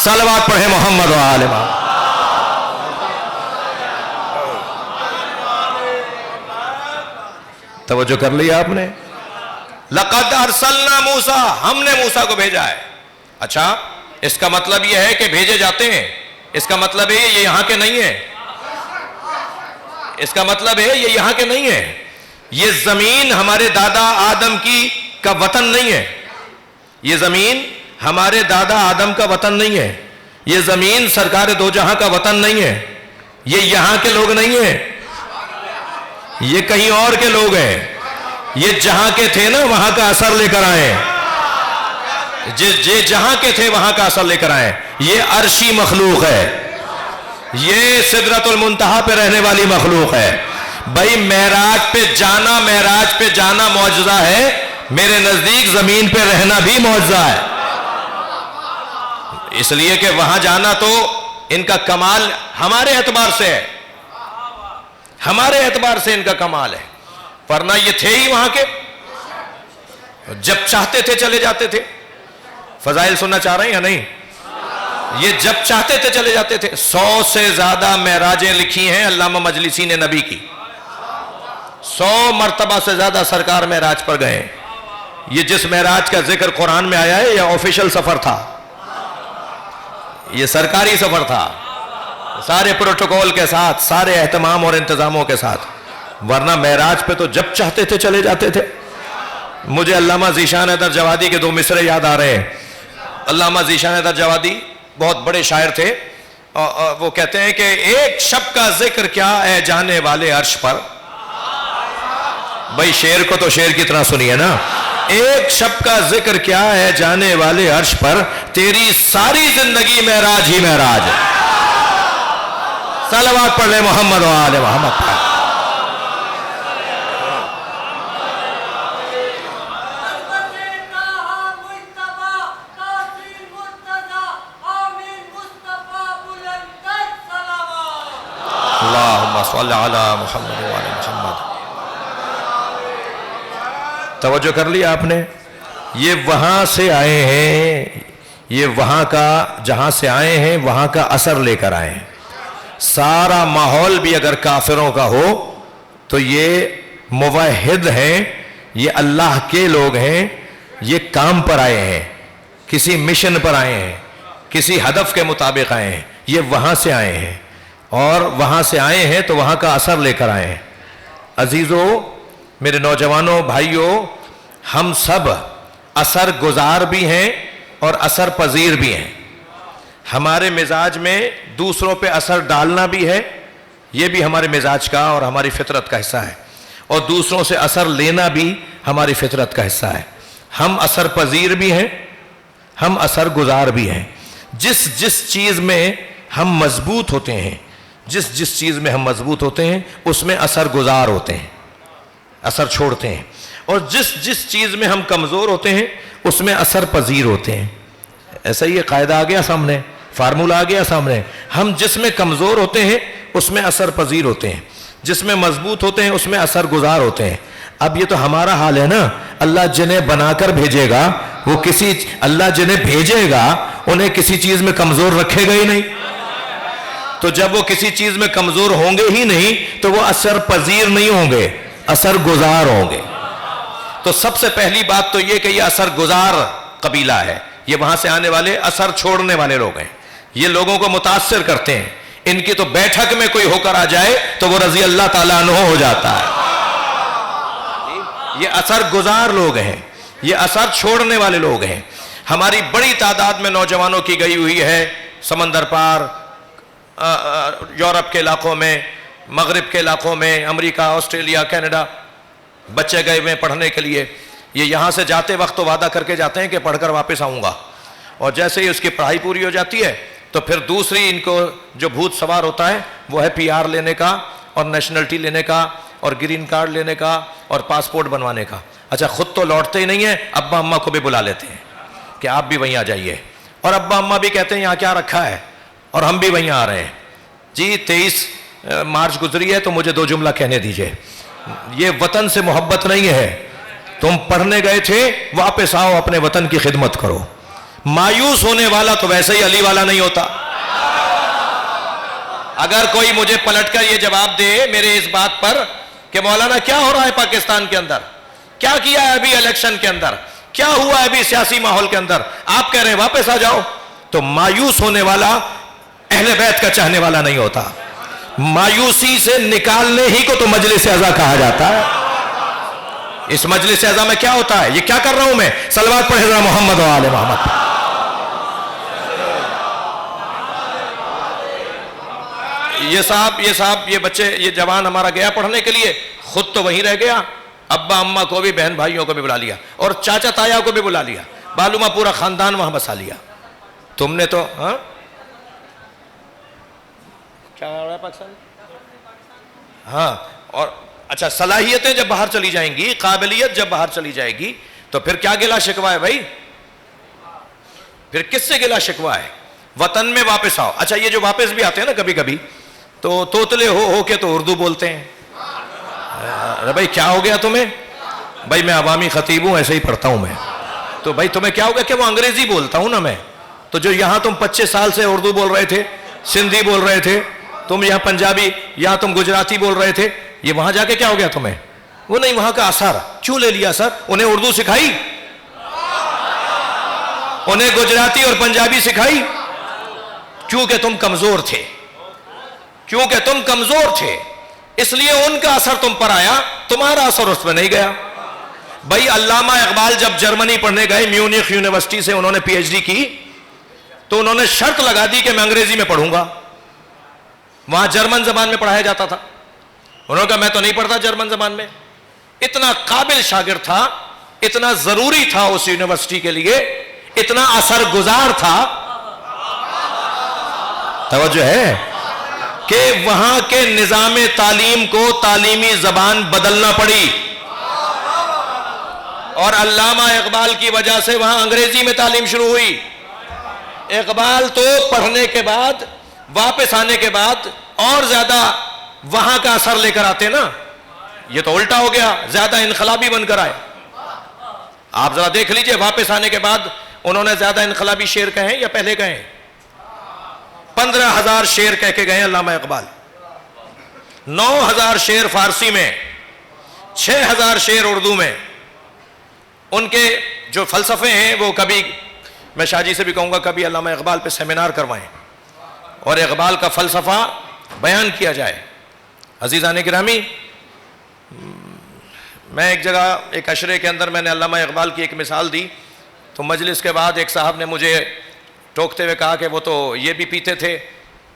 صلوات پڑھیں محمد و آل محمد۔ توجہ کر لیا آپ نے؟ لقد ارسلنا موسیٰ، ہم نے موسیٰ کو بھیجا ہے۔ اچھا، اس کا مطلب یہ ہے کہ بھیجے جاتے ہیں، اس کا مطلب ہے یہ یہاں کے نہیں ہیں، اس کا مطلب ہے یہ یہاں کے نہیں ہیں۔ یہ زمین ہمارے دادا آدم کا وطن نہیں ہے، یہ زمین ہمارے دادا آدم کا وطن نہیں ہے، یہ زمین سرکار دو جہاں کا وطن نہیں ہے، یہ یہاں کے لوگ نہیں ہیں، یہ کہیں اور کے لوگ ہیں۔ یہ جہاں کے تھے نا وہاں کا اثر لے کر آئے، جہاں کے تھے وہاں کا اثر لے کر آئے۔ یہ عرشی مخلوق ہے، یہ سدرۃ المنتہا پہ رہنے والی مخلوق ہے۔ بھائی معراج پہ جانا معجزہ ہے، میرے نزدیک زمین پہ رہنا بھی معجزہ ہے، اس لیے کہ وہاں جانا تو ان کا کمال ہمارے اعتبار سے ہے، ہمارے اعتبار سے ان کا کمال ہے، ورنہ یہ تھے ہی وہاں کے، جب چاہتے تھے چلے جاتے تھے۔ فضائل سننا چاہ رہے ہیں یا نہیں؟ یہ جب چاہتے تھے چلے جاتے تھے۔ 100 سے زیادہ معراجیں لکھی ہیں علامہ مجلسی نے نبی کی، 100 مرتبہ سے زیادہ سرکار معراج پر گئے۔ یہ جس معراج کا ذکر قرآن میں آیا ہے یہ آفیشل سفر تھا، یہ سرکاری سفر تھا، سارے پروٹوکول کے ساتھ، سارے اہتمام اور انتظاموں کے ساتھ، ورنہ معراج پہ تو جب چاہتے تھے چلے جاتے تھے۔ مجھے علامہ ذیشان حیدر جوادی کے 2 مصرے یاد آ رہے ہیں۔ علامہ ذیشان حیدر جوادی بہت بڑے شاعر تھے، وہ کہتے ہیں کہ ایک شب کا ذکر کیا اے جانے والے عرش پر۔ بھائی شعر کو تو شعر کی طرح سنیے نا۔ ایک شب کا ذکر کیا ہے جانے والے عرش پر، تیری ساری زندگی معراج ہی معراج ہے۔ صلوات پڑھ لیں محمد و آل محمد پر۔ اللہم صلی علی محمد و آل محمد۔ توجہ کر لیا آپ نے؟ یہ وہاں سے آئے ہیں، یہ وہاں کا جہاں سے آئے ہیں وہاں کا اثر لے کر آئے ہیں۔ سارا ماحول بھی اگر کافروں کا ہو تو یہ موحد ہیں، یہ اللہ کے لوگ ہیں، یہ کام پر آئے ہیں، کسی مشن پر آئے ہیں، کسی ہدف کے مطابق آئے ہیں، یہ وہاں سے آئے ہیں، اور وہاں سے آئے ہیں تو وہاں کا اثر لے کر آئے ہیں۔ عزیزو، میرے نوجوانوں، بھائیوں، ہم سب اثر گزار بھی ہیں اور اثر پذیر بھی ہیں۔ ہمارے مزاج میں دوسروں پہ اثر ڈالنا بھی ہے، یہ بھی ہمارے مزاج کا اور ہماری فطرت کا حصہ ہے، اور دوسروں سے اثر لینا بھی ہماری فطرت کا حصہ ہے۔ ہم اثر پذیر بھی ہیں، ہم اثر گزار بھی ہیں۔ جس چیز میں ہم مضبوط ہوتے ہیں، جس چیز میں ہم مضبوط ہوتے ہیں اس میں اثر گزار ہوتے ہیں، اثر چھوڑتے ہیں، اور جس چیز میں ہم کمزور ہوتے ہیں اس میں اثر پذیر ہوتے ہیں۔ ایسا ہی یہ قاعدہ آ گیا سامنے، فارمولہ آ گیا سامنے۔ ہم جس میں کمزور ہوتے ہیں اس میں اثر پذیر ہوتے ہیں، جس میں مضبوط ہوتے ہیں اس میں اثر گزار ہوتے ہیں۔ اب یہ تو ہمارا حال ہے نا، اللہ جنہیں بنا کر بھیجے گا وہ اللہ جنہیں بھیجے گا انہیں کسی چیز میں کمزور رکھے گا ہی نہیں، تو جب وہ کسی چیز میں کمزور ہوں گے ہی نہیں تو وہ اثر پذیر نہیں ہوں گے، اثر گزار ہوں گے۔ تو سب سے پہلی بات تو یہ کہ یہ اثر گزار قبیلہ ہے، یہ وہاں سے آنے والے اثر چھوڑنے والے لوگ ہیں، یہ لوگوں کو متاثر کرتے ہیں۔ ان کی تو بیٹھک میں کوئی ہو کر آ جائے تو وہ رضی اللہ تعالیٰ عنہ ہو جاتا ہے۔ یہ اثر گزار لوگ ہیں، یہ اثر چھوڑنے والے لوگ ہیں۔ ہماری بڑی تعداد میں نوجوانوں کی گئی ہوئی ہے سمندر پار، یورپ کے علاقوں میں، مغرب کے علاقوں میں، امریکہ، آسٹریلیا، کینیڈا، بچے گئے ہوئے پڑھنے کے لیے۔ یہ یہاں سے جاتے وقت تو وعدہ کر کے جاتے ہیں کہ پڑھ کر واپس آؤں گا، اور جیسے ہی اس کی پڑھائی پوری ہو جاتی ہے تو پھر دوسری ان کو جو بھوت سوار ہوتا ہے وہ ہے پی آر لینے کا اور نیشنلٹی لینے کا اور گرین کارڈ لینے کا اور پاسپورٹ بنوانے کا. اچھا خود تو لوٹتے ہی نہیں ہیں, ابا اماں کو بھی بلا لیتے ہیں کہ آپ بھی وہیں آ جائیے, اور ابا اماں بھی کہتے ہیں یہاں کیا رکھا ہے, اور ہم بھی وہیں آ رہے ہیں. جی 23 مارچ گزری ہے تو مجھے 2 جملہ کہنے دیجئے. یہ وطن سے محبت نہیں ہے. تم پڑھنے گئے تھے, واپس آؤ اپنے وطن کی خدمت کرو. مایوس ہونے والا تو ویسے ہی علی والا نہیں ہوتا. اگر کوئی مجھے پلٹ کر یہ جواب دے میرے اس بات پر کہ مولانا کیا ہو رہا ہے پاکستان کے اندر, کیا کیا ہے ابھی الیکشن کے اندر, کیا ہوا ہے ابھی سیاسی ماحول کے اندر, آپ کہہ رہے ہیں واپس آ جاؤ, تو مایوس ہونے والا اہل بیت کا چاہنے والا نہیں ہوتا. مایوسی سے نکالنے ہی کو تو مجلس اعزا کہا جاتا ہے. اس مجلس اعزا میں کیا ہوتا ہے, یہ کیا کر رہا ہوں میں, صلوات پڑھے ذرا محمد و آل محمد. یہ صاحب یہ بچے, یہ جوان ہمارا گیا پڑھنے کے لیے, خود تو وہیں رہ گیا, ابا اماں کو بھی, بہن بھائیوں کو بھی بلا لیا, اور چاچا تایا کو بھی بلا لیا, معلوم پورا خاندان وہاں بسا لیا. تم نے تو کیا ہو رہا ہے پاکستان. ہاں, اور اچھا صلاحیتیں جب باہر چلی جائیں گی, قابلیت جب باہر چلی جائے گی, تو پھر کیا گلا شکوا ہے بھائی, پھر کس سے گلا شکوا ہے. وطن میں واپس آؤ. اچھا یہ جو واپس بھی آتے ہیں نا کبھی کبھی, تو توتلے ہو کے تو اردو بولتے ہیں. ارے بھائی کیا ہو گیا تمہیں, بھائی میں عوامی خطیب ہوں, ایسے ہی پڑھتا ہوں میں, تو بھائی تمہیں کیا ہو گیا کہ وہ انگریزی بولتا ہوں نا میں, تو جو یہاں تم 25 سال سے اردو بول رہے تھے, سندھی بول رہے تھے, تم یہاں پنجابی, یہاں تم گجراتی بول رہے تھے, یہ وہاں جا کے کیا ہو گیا تمہیں, وہ نہیں وہاں کا اثر کیوں لے لیا سر. انہیں اردو سکھائی, انہیں گجراتی اور پنجابی سکھائی, کیونکہ تم کمزور تھے, کیونکہ تم کمزور تھے, اس لیے ان کا اثر تم پر آیا, تمہارا اثر اس پہ نہیں گیا. بھائی علامہ اقبال جب جرمنی پڑھنے گئے, میونخ یونیورسٹی سے انہوں نے پی ایچ ڈی کی, تو انہوں نے شرط لگا دی کہ میں انگریزی میں پڑھوں گا. وہاں جرمن زبان میں پڑھایا جاتا تھا. انہوں نے کہا میں تو نہیں پڑھتا جرمن زبان میں. اتنا قابل شاگرد تھا, اتنا ضروری تھا اس یونیورسٹی کے لیے, اتنا اثر گزار تھا, توجہ ہے, کہ وہاں کے نظام تعلیم کو تعلیمی زبان بدلنا پڑی, اور علامہ اقبال کی وجہ سے وہاں انگریزی میں تعلیم شروع ہوئی. اقبال تو پڑھنے کے بعد, واپس آنے کے بعد اور زیادہ وہاں کا اثر لے کر آتے نا, یہ تو الٹا ہو گیا, زیادہ انقلابی بن کر آئے. آپ ذرا دیکھ لیجئے, واپس آنے کے بعد انہوں نے زیادہ انقلابی شعر کہیں یا پہلے کہیں. 15,000 شعر کہہ کے گئے علامہ اقبال, 9,000 شعر فارسی میں, 6,000 شعر اردو میں. ان کے جو فلسفے ہیں وہ کبھی میں شاہ جی سے بھی کہوں گا کبھی علامہ اقبال پہ سیمینار کروائیں اور اقبال کا فلسفہ بیان کیا جائے. عزیزان گرامی, میں ایک جگہ ایک عشرے کے اندر میں نے علامہ اقبال کی ایک مثال دی, تو مجلس کے بعد ایک صاحب نے مجھے ٹوکتے ہوئے کہا کہ وہ تو یہ بھی پیتے تھے,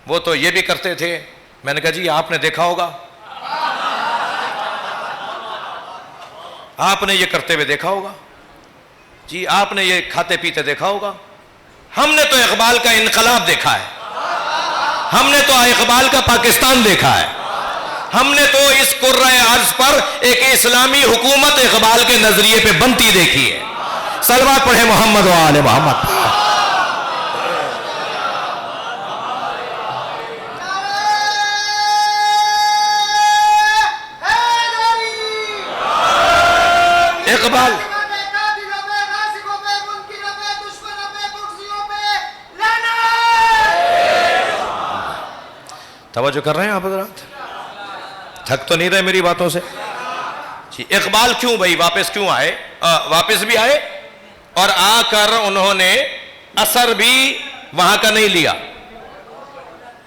وہ تو یہ بھی کرتے تھے. میں نے کہا جی آپ نے دیکھا ہوگا, آپ نے یہ کرتے ہوئے دیکھا ہوگا, جی آپ نے یہ کھاتے پیتے دیکھا ہوگا. ہم نے تو اقبال کا انقلاب دیکھا ہے, ہم نے تو اقبال کا پاکستان دیکھا ہے, ہم نے تو اس قرۂ ارض پر ایک اسلامی حکومت اقبال کے نظریے پہ بنتی دیکھی ہے. صلوات پڑھے محمد و آل محمد. اقبال توجہ کر رہے ہیں آپ حضرات, تھک تو نہیں رہے میری باتوں سے جی. اقبال کیوں بھائی واپس کیوں آئے, واپس بھی آئے اور آ کر انہوں نے اثر بھی وہاں کا نہیں لیا.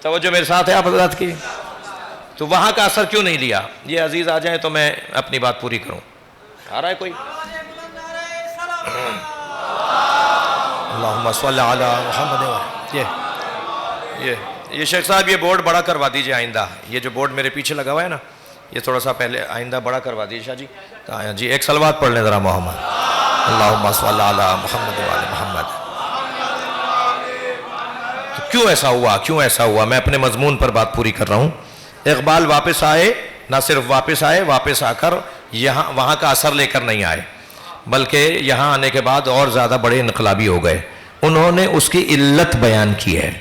توجہ میرے ساتھ ہے آپ حضرات کی, تو وہاں کا اثر کیوں نہیں لیا. یہ عزیز آ جائیں تو میں اپنی بات پوری کروں. آ رہا ہے کوئی؟ اللہم صلی علی محمد. یہ شیخ صاحب یہ بورڈ بڑا کروا دیجئے آئندہ, یہ جو بورڈ میرے پیچھے لگا ہوا ہے نا, یہ تھوڑا سا پہلے آئندہ بڑا کروا دیجئے شاہ جی. جی ایک صلوات پڑھ لیں ذرا محمد. اللہم صلی علی محمد و علی محمد. کیوں ایسا ہوا کیوں ایسا ہوا؟ میں اپنے مضمون پر بات پوری کر رہا ہوں. اقبال واپس آئے، نہ صرف واپس آئے، واپس آ کر وہاں کا اثر لے کر نہیں آئے، بلکہ یہاں آنے کے بعد اور زیادہ بڑے انقلابی ہو گئے. انہوں نے اس کی علت بیان کی ہے،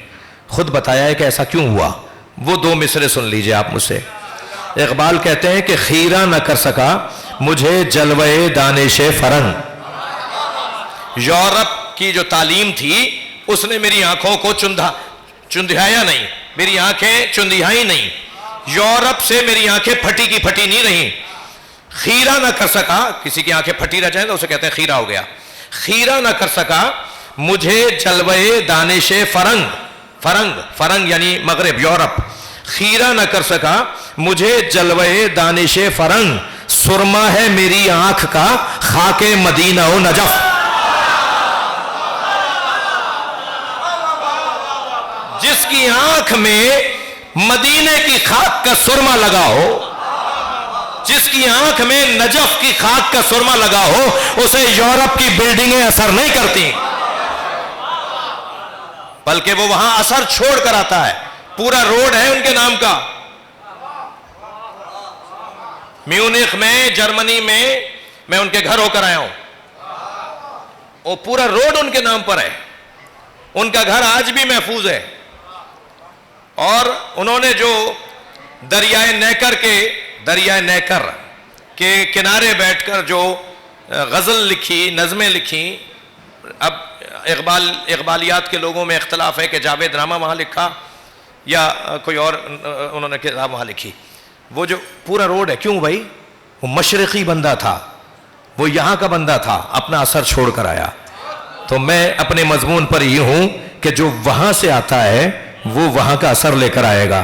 خود بتایا ہے کہ ایسا کیوں ہوا. وہ دو مصرے سن لیجئے آپ مجھ سے. اقبال کہتے ہیں کہ خیرہ نہ کر سکا مجھے جلوے دانش فرنگ. یورپ کی جو تعلیم تھی اس نے میری آنکھوں کو چندھایا نہیں، میری آنکھیں چندھائی نہیں. یورپ سے میری آنکھیں پھٹی کی پھٹی نہیں رہیں. خیرہ نہ کر سکا، کسی کی آنکھیں پھٹی رہ جائیں تو اسے کہتے ہیں خیرہ ہو گیا. خیرہ نہ کر سکا مجھے جلوے دانش فرنگ، فرنگ یعنی مغرب، یورپ. خیرہ نہ کر سکا مجھے جلوے دانش فرنگ، سرما ہے میری آنکھ کا خاک مدینہ و نجف. جس کی آنکھ میں مدینے کی خاک کا سرما لگا ہو، جس کی آنکھ میں نجف کی خاک کا سرما لگا ہو، اسے یورپ کی بلڈنگیں اثر نہیں کرتی، بلکہ وہ وہاں اثر چھوڑ کر آتا ہے. پورا روڈ ہے ان کے نام کا. میونخ میں، جرمنی میں ان کے گھر ہو کر آیا ہوں، وہ پورا روڈ ان کے نام پر ہے. ان کا گھر آج بھی محفوظ ہے. اور انہوں نے جو دریائے نیکر کے کنارے بیٹھ کر جو غزل لکھی، نظمیں لکھی. اب اقبالیات کے لوگوں میں اختلاف ہے کہ جاوید نامہ وہاں لکھا یا کوئی اور انہوں نے کتاب وہاں لکھی. وہ جو پورا روڈ ہے، کیوں بھائی؟ وہ مشرقی بندہ تھا، وہ یہاں کا بندہ تھا، اپنا اثر چھوڑ کر آیا. تو میں اپنے مضمون پر یہ ہوں کہ جو وہاں سے آتا ہے وہ وہاں کا اثر لے کر آئے گا،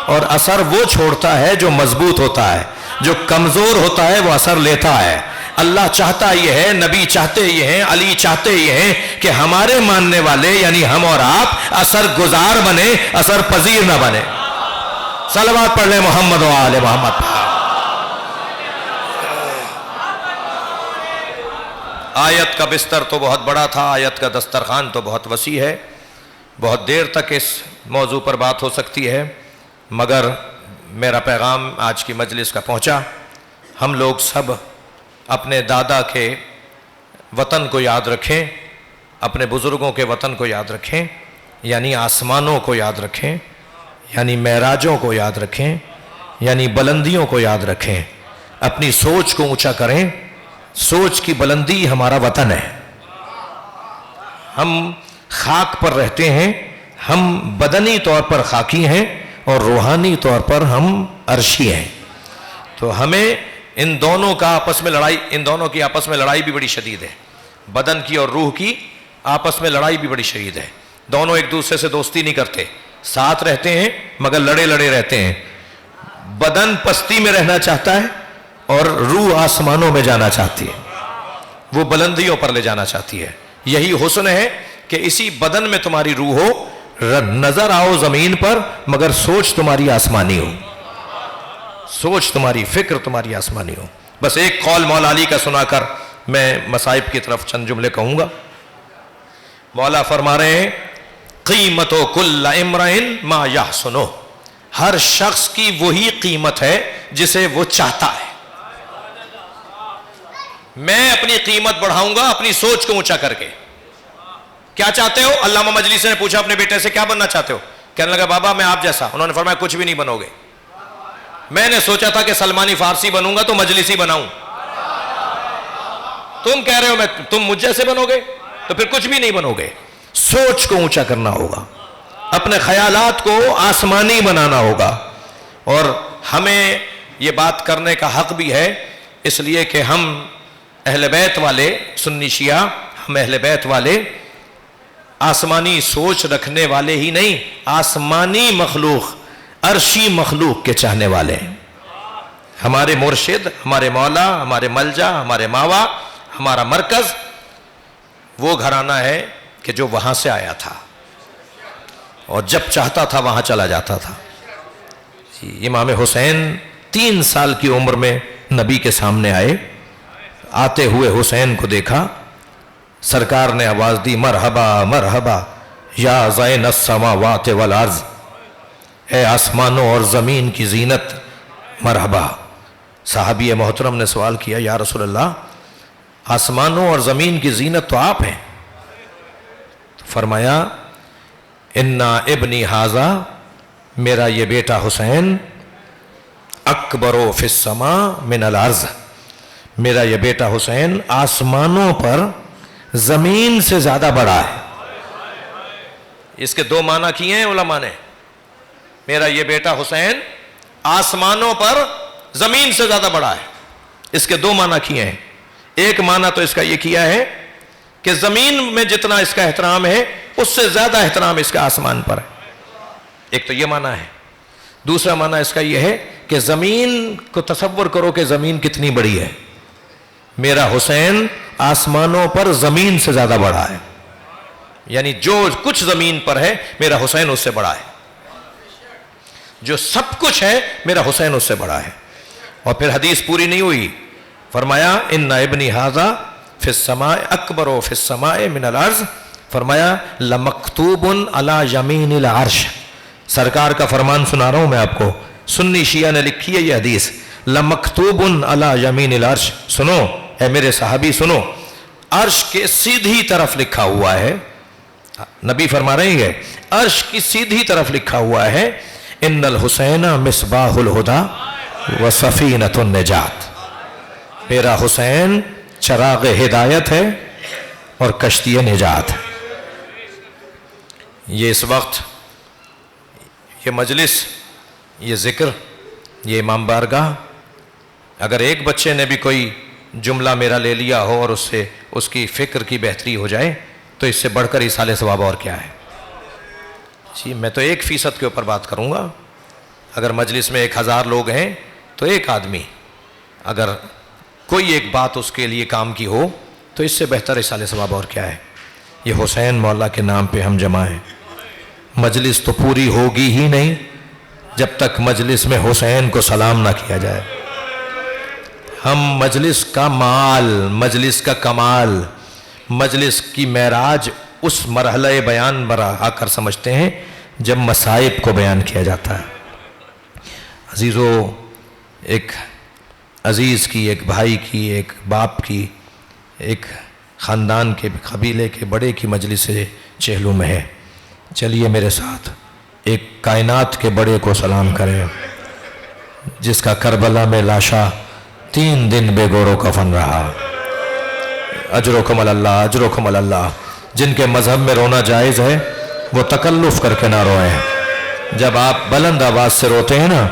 اور اثر وہ چھوڑتا ہے جو مضبوط ہوتا ہے، جو کمزور ہوتا ہے وہ اثر لیتا ہے. اللہ چاہتا یہ ہے، نبی چاہتے یہ ہیں، علی چاہتے یہ ہیں کہ ہمارے ماننے والے یعنی ہم اور آپ اثر گزار بنے، اثر پذیر نہ بنے. صلوات پڑھ لیں محمد و آل محمد. آیت کا بستر تو بہت بڑا تھا، آیت کا دسترخوان تو بہت وسیع ہے، بہت دیر تک اس موضوع پر بات ہو سکتی ہے، مگر میرا پیغام آج کی مجلس کا پہنچا. ہم لوگ سب اپنے دادا کے وطن کو یاد رکھیں، اپنے بزرگوں کے وطن کو یاد رکھیں، یعنی آسمانوں کو یاد رکھیں، یعنی معراجوں کو یاد رکھیں، یعنی بلندیوں کو یاد رکھیں. اپنی سوچ کو اونچا کریں. سوچ کی بلندی ہمارا وطن ہے. ہم خاک پر رہتے ہیں، ہم بدنی طور پر خاکی ہیں اور روحانی طور پر ہم عرشی ہیں. تو ہمیں ان دونوں کی آپس میں لڑائی بھی بڑی شدید ہے. بدن کی اور روح کی آپس میں لڑائی بھی بڑی شدید ہے. دونوں ایک دوسرے سے دوستی نہیں کرتے، ساتھ رہتے ہیں مگر لڑے رہتے ہیں. بدن پستی میں رہنا چاہتا ہے اور روح آسمانوں میں جانا چاہتی ہے، وہ بلندیوں پر لے جانا چاہتی ہے. یہی حسن ہے کہ اسی بدن میں تمہاری روح ہو، نظر آؤ زمین پر مگر سوچ تمہاری آسمانی ہو، سوچ تمہاری، فکر تمہاری آسمانی ہو. بس ایک قول مولا علی کا سنا کر میں مصائب کی طرف چند جملے کہوں گا. مولا فرما رہے ہیں قیمت کل امرئن ما یحسنہ، ہر شخص کی وہی قیمت ہے جسے وہ چاہتا ہے. میں اپنی قیمت بڑھاؤں گا اپنی سوچ کو اونچا کر کے. کیا چاہتے ہو؟ علامہ مجلسی نے پوچھا اپنے بیٹے سے کیا بننا چاہتے ہو؟ کہنے لگا بابا میں آپ جیسا. انہوں نے فرمایا کچھ بھی نہیں بنو گے. میں نے سوچا تھا کہ سلمانی فارسی بنوں گا تو مجلسی بناؤں. تم کہہ رہے ہو تم مجھ جیسے بنو گے تو پھر کچھ بھی نہیں بنو گے. سوچ کو اونچا کرنا ہوگا، اپنے خیالات کو آسمانی بنانا ہوگا. اور ہمیں یہ بات کرنے کا حق بھی ہے، اس لیے کہ ہم اہل بیت والے، سنی شیعہ، ہم اہل بیت والے آسمانی سوچ رکھنے والے ہی نہیں، آسمانی مخلوق، عرشی مخلوق کے چاہنے والے ہیں. ہمارے مرشد، ہمارے مولا، ہمارے ملجا، ہمارے ماوا، ہمارا مرکز وہ گھرانہ ہے کہ جو وہاں سے آیا تھا اور جب چاہتا تھا وہاں چلا جاتا تھا. امام حسین 3 سال کی عمر میں نبی کے سامنے آئے. آتے ہوئے حسین کو دیکھا، سرکار نے آواز دی مرحبا مرحبا یا زین السماوات والارض، اے آسمانوں اور زمین کی زینت مرحبا۔ صحابی محترم نے سوال کیا، یا رسول اللہ آسمانوں اور زمین کی زینت تو آپ ہیں۔ فرمایا انا ابنی ھذا، میرا یہ بیٹا حسین، اکبر فی السماء من الارض، میرا یہ بیٹا حسین آسمانوں پر زمین سے زیادہ بڑا ہے۔ اس کے دو معنی کیے ہیں علماء نے، میرا یہ بیٹا حسین آسمانوں پر زمین سے زیادہ بڑا ہے، اس کے دو معنی کیے ہیں۔ ایک معنی تو اس کا یہ کیا ہے کہ زمین میں جتنا اس کا احترام ہے اس سے زیادہ احترام اس کا آسمان پر ہے، ایک تو یہ معنی ہے۔ دوسرا معنی اس کا یہ ہے کہ زمین کو تصور کرو کہ زمین کتنی بڑی ہے، میرا حسین آسمانوں پر زمین سے زیادہ بڑا ہے، یعنی جو کچھ زمین پر ہے میرا حسین اس سے بڑا ہے، جو سب کچھ ہے میرا حسین اس سے بڑا ہے۔ اور پھر حدیث پوری نہیں ہوئی، فرمایا ان ابنی ھذا فی السماء اکبر فی السماء من الارض، فرمایا لمکتوب علی یمین العرش، سرکار کا فرمان سنا رہا ہوں میں آپ کو، سنی شیعہ نے لکھی ہے یہ حدیث، لمکتوب علی یمین العرش، سنو اے میرے صحابی سنو، عرش کے سیدھی طرف لکھا ہوا ہے، نبی فرما رہے ہیں عرش کی سیدھی طرف لکھا ہوا ہے ان الحسین مصباح الہدی و سفینۃ النجات، میرا حسین چراغ ہدایت ہے اور کشتی نجات ہے۔ یہ اس وقت یہ مجلس، یہ ذکر، یہ امام بارگاہ، اگر ایک بچے نے بھی کوئی جملہ میرا لے لیا ہو اور اس سے اس کی فکر کی بہتری ہو جائے تو اس سے بڑھ کر ایصال ثواب اور کیا ہے؟ جی میں تو 1% کے اوپر بات کروں گا، اگر مجلس میں 1000 لوگ ہیں تو ایک آدمی اگر کوئی ایک بات اس کے لیے کام کی ہو تو اس سے بہتر ایصال ثواب اور کیا ہے؟ یہ حسین مولا کے نام پہ ہم جمع ہیں، مجلس تو پوری ہوگی ہی نہیں جب تک مجلس میں حسین کو سلام نہ کیا جائے۔ ہم مجلس کا مال، مجلس کا کمال، مجلس کی معراج اس مرحلہ بیان پر آ کر سمجھتے ہیں جب مصائب کو بیان کیا جاتا ہے۔ عزیزو، ایک عزیز کی، ایک بھائی کی، ایک باپ کی، ایک خاندان کے قبیلے کے بڑے کی مجلس چہلو میں ہے، چلیے میرے ساتھ ایک کائنات کے بڑے کو سلام کریں جس کا کربلا میں لاشا 3 دن بے گور و کفن رہا۔ اجرکم اللہ، اجرکم اللہ۔ جن کے مذہب میں رونا جائز ہے وہ تکلف کر کے نہ روئیں، جب آپ بلند آواز سے روتے ہیں نا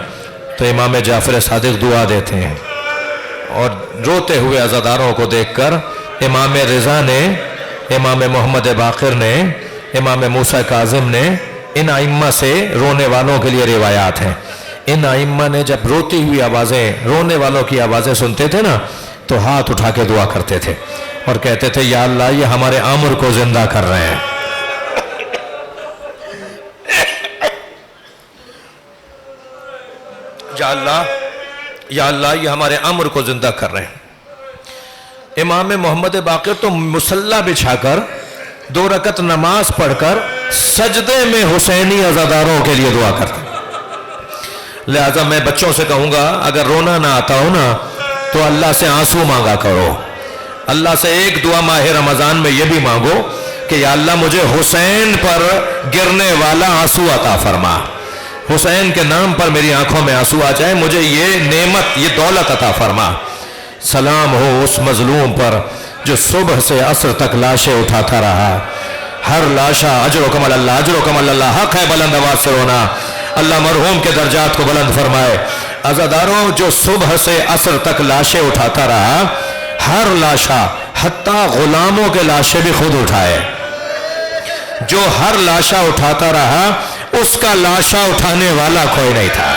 تو امام جعفر صادق دعا دیتے ہیں، اور روتے ہوئے عزاداروں کو دیکھ کر امام رضا نے، امام محمد باقر نے، امام موسیٰ کاظم نے، ان ائمہ سے رونے والوں کے لیے روایات ہیں۔ ان ائمہ نے جب روتی ہوئی آوازیں، رونے والوں کی آوازیں سنتے تھے نا تو ہاتھ اٹھا کے دعا کرتے تھے اور کہتے تھے یا اللہ یہ ہمارے عامر کو زندہ کر رہے ہیں، یا اللہ یہ ہمارے عامر کو زندہ کر رہے ہیں۔ امام محمد باقر تو مصلی بچھا کر 2 رکعت نماز پڑھ کر سجدے میں حسینی عزاداروں کے لیے دعا کرتے ہیں۔ لہذا میں بچوں سے کہوں گا اگر رونا نہ آتا ہو نا تو اللہ سے آنسو مانگا کرو، اللہ سے ایک دعا ماہ رمضان میں یہ بھی مانگو کہ یا اللہ مجھے حسین پر گرنے والا آنسو عطا فرما، حسین کے نام پر میری آنکھوں میں آنسو آ جائے، مجھے یہ نعمت، یہ دولت عطا فرما۔ سلام ہو اس مظلوم پر جو صبح سے عصر تک لاشیں اٹھاتا رہا، ہر لاشا اجرکم اللہ، اجرکم اللہ، حق ہے بلند آواز سے رونا، اللہ مرحوم کے درجات کو بلند فرمائے۔ عزاداروں جو صبح سے عصر تک لاشیں اٹھاتا رہا، ہر لاشا حتیٰ غلاموں کے لاشیں بھی خود اٹھائے، جو ہر لاشا اٹھاتا رہا اس کا لاشا اٹھانے والا کوئی نہیں تھا۔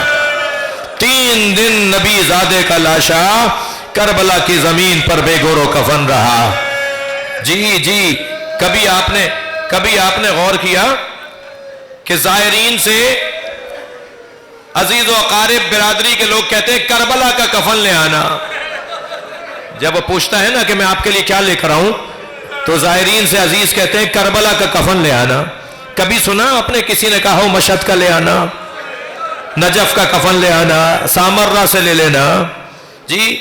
3 دن نبی زادے کا لاشا کربلا کی زمین پر بے گور و کفن رہا۔ جی کبھی آپ نے غور کیا کہ زائرین سے عزیز و اقارب برادری کے لوگ کہتے ہیں کربلا کا کفن لے آنا، جب وہ پوچھتا ہے نا کہ میں آپ کے لیے کیا لے کر آؤں تو زائرین سے عزیز کہتے ہیں کربلا کا کفن لے آنا۔ کبھی سنا آپ نے کسی نے کہا ہو مشہد کا لے آنا، نجف کا کفن لے آنا، سامرہ سے لے لینا؟ جی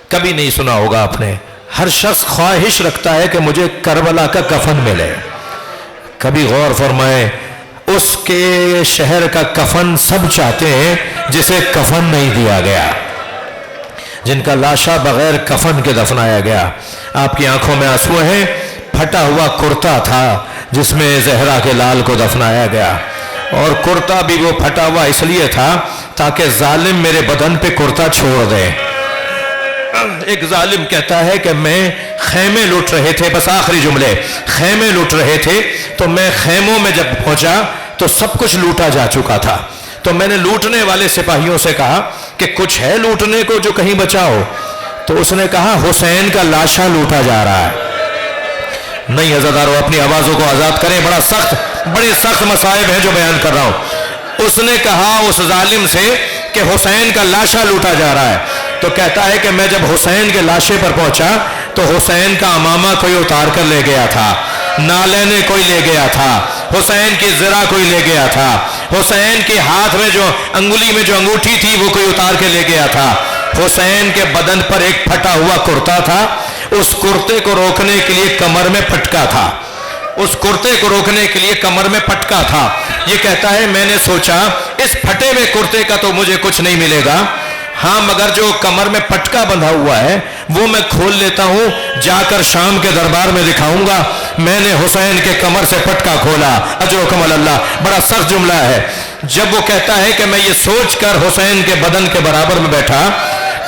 کبھی نہیں سنا ہوگا آپ نے۔ ہر شخص خواہش رکھتا ہے کہ مجھے کربلا کا کفن ملے۔ کبھی غور فرمائیں، اس کے شہر کا کفن سب چاہتے ہیں جسے کفن نہیں دیا گیا، جن کا لاشا بغیر کفن کے دفنایا گیا۔ آپ کی آنکھوں میں آنسو ہیں، پھٹا ہوا کرتا تھا جس میں زہرا کے لال کو دفنایا گیا، اور کرتا بھی وہ پھٹا ہوا اس لیے تھا تاکہ ظالم میرے بدن پہ کرتا چھوڑ دے۔ ایک ظالم کہتا ہے کہ میں خیمے لوٹ رہے تھے، بس آخری جملے، خیمے لوٹ رہے تھے تو میں خیموں میں جب پہنچا تو سب کچھ لوٹا جا چکا تھا، تو میں نے لوٹنے والے سپاہیوں سے کہا کہ کچھ ہے لوٹنے کو جو کہیں بچا ہو؟ تو اس نے کہا حسین کا لاشا لوٹا جا رہا ہے۔ نہیں عزادارو، اپنی آوازوں کو آزاد کریں، بڑے سخت مصائب ہیں جو بیان کر رہا ہوں۔ اس نے کہا اس ظالم سے کہ حسین کا لاشا لوٹا جا رہا ہے، تو کہتا ہے کہ میں جب حسین کے لاشے پر پہنچا تو حسین کا امامہ کوئی اتار کر لے گیا تھا، نالینیں کوئی لے گیا تھا، حسین کی زرہ کوئی لے گیا تھا، حسین کے ہاتھ میں جو انگلی میں جو انگوٹھی تھی وہ کوئی اتار کے لے گیا تھا، حسین کے بدن پر ایک پھٹا ہوا کرتا تھا، اس کرتے کو روکنے کے لیے کمر میں پٹکا تھا، اس کرتے کو روکنے کے لیے کمر میں پٹکا تھا۔ یہ کہتا ہے میں نے سوچا اس پھٹے ہوئے کرتے کا تو مجھے کچھ نہیں ملے گا، ہاں مگر جو کمر میں پٹکا بندھا ہوا ہے وہ میں کھول لیتا ہوں، جا کر شام کے دربار میں دکھاؤں گا میں نے حسین کے کمر سے پٹکا کھولا، اجرکم اللہ۔ بڑا سخت جملہ ہے۔ جب وہ کہتا ہے کہ میں یہ سوچ کر حسین کے بدن کے برابر میں بیٹھا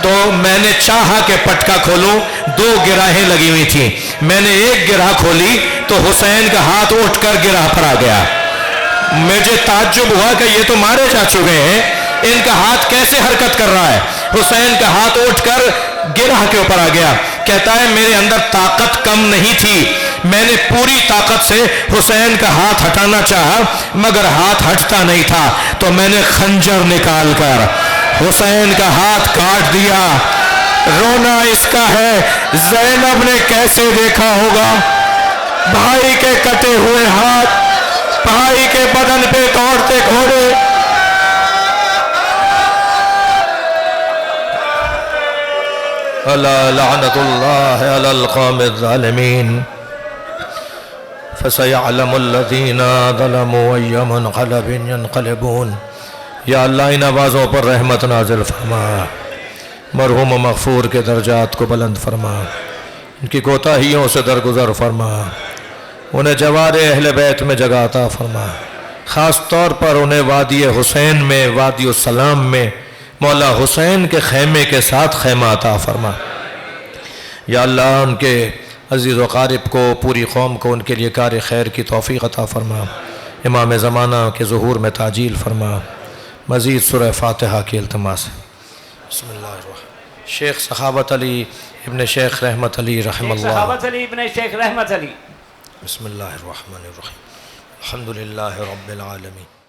تو میں نے چاہا کہ پٹکا کھولوں، 2 گراہیں لگی ہوئی تھیں، میں نے ایک گرہ کھولی تو حسین کا ہاتھ اٹھ کر گرہ پر آ گیا۔ مجھے تعجب ہوا کہ یہ تو مارے جا چکے ہیں، ان کا ہاتھ کیسے حرکت کر رہا ہے؟ حسین کا ہاتھ اٹھ کر گرہ کے اوپر آ گیا۔ کہتا ہے میرے اندر طاقت کم نہیں تھی، میں نے پوری طاقت سے حسین کا ہاتھ ہٹانا چاہا مگر ہاتھ ہٹتا نہیں تھا، تو میں نے خنجر نکال کر حسین کا ہاتھ کاٹ دیا۔ رونا اس کا ہے زینب نے کیسے دیکھا ہوگا، بھائی کے کٹے ہوئے ہاتھ، بھائی کے بدن پہ دوڑتے گھوڑے۔ الا لعنت اللہ علی القوم الظالمین فسيعلم الذين ظلموا أي منقلب ينقلبون۔ یا اللہ ان آوازوں پر رحمت نازل فرما، مرحوم و مغفور کے درجات کو بلند فرما، ان کی کوتاہیوں سے درگزر فرما، انہیں جوار اہل بیت میں جگہ عطا فرما، خاص طور پر انہیں وادی حسین میں، وادی السلام میں مولا حسین کے خیمے کے ساتھ خیمہ عطا فرما۔ یا اللہ ان کے عزیز و قارب کو، پوری قوم کو ان کے لیے کار خیر کی توفیق عطا فرما، امام زمانہ کے ظہور میں تعجیل فرما۔ مزید سورہ فاتحہ کی التماس۔ بسم اللہ الرحمن۔ شیخ سخاوت علی ابن شیخ رحمت علی رحم اللہ۔ سخاوت علی ابن شیخ رحمت علی۔ بسم اللہ الرحمن الرحیم۔ الحمدللہ رب العالمین۔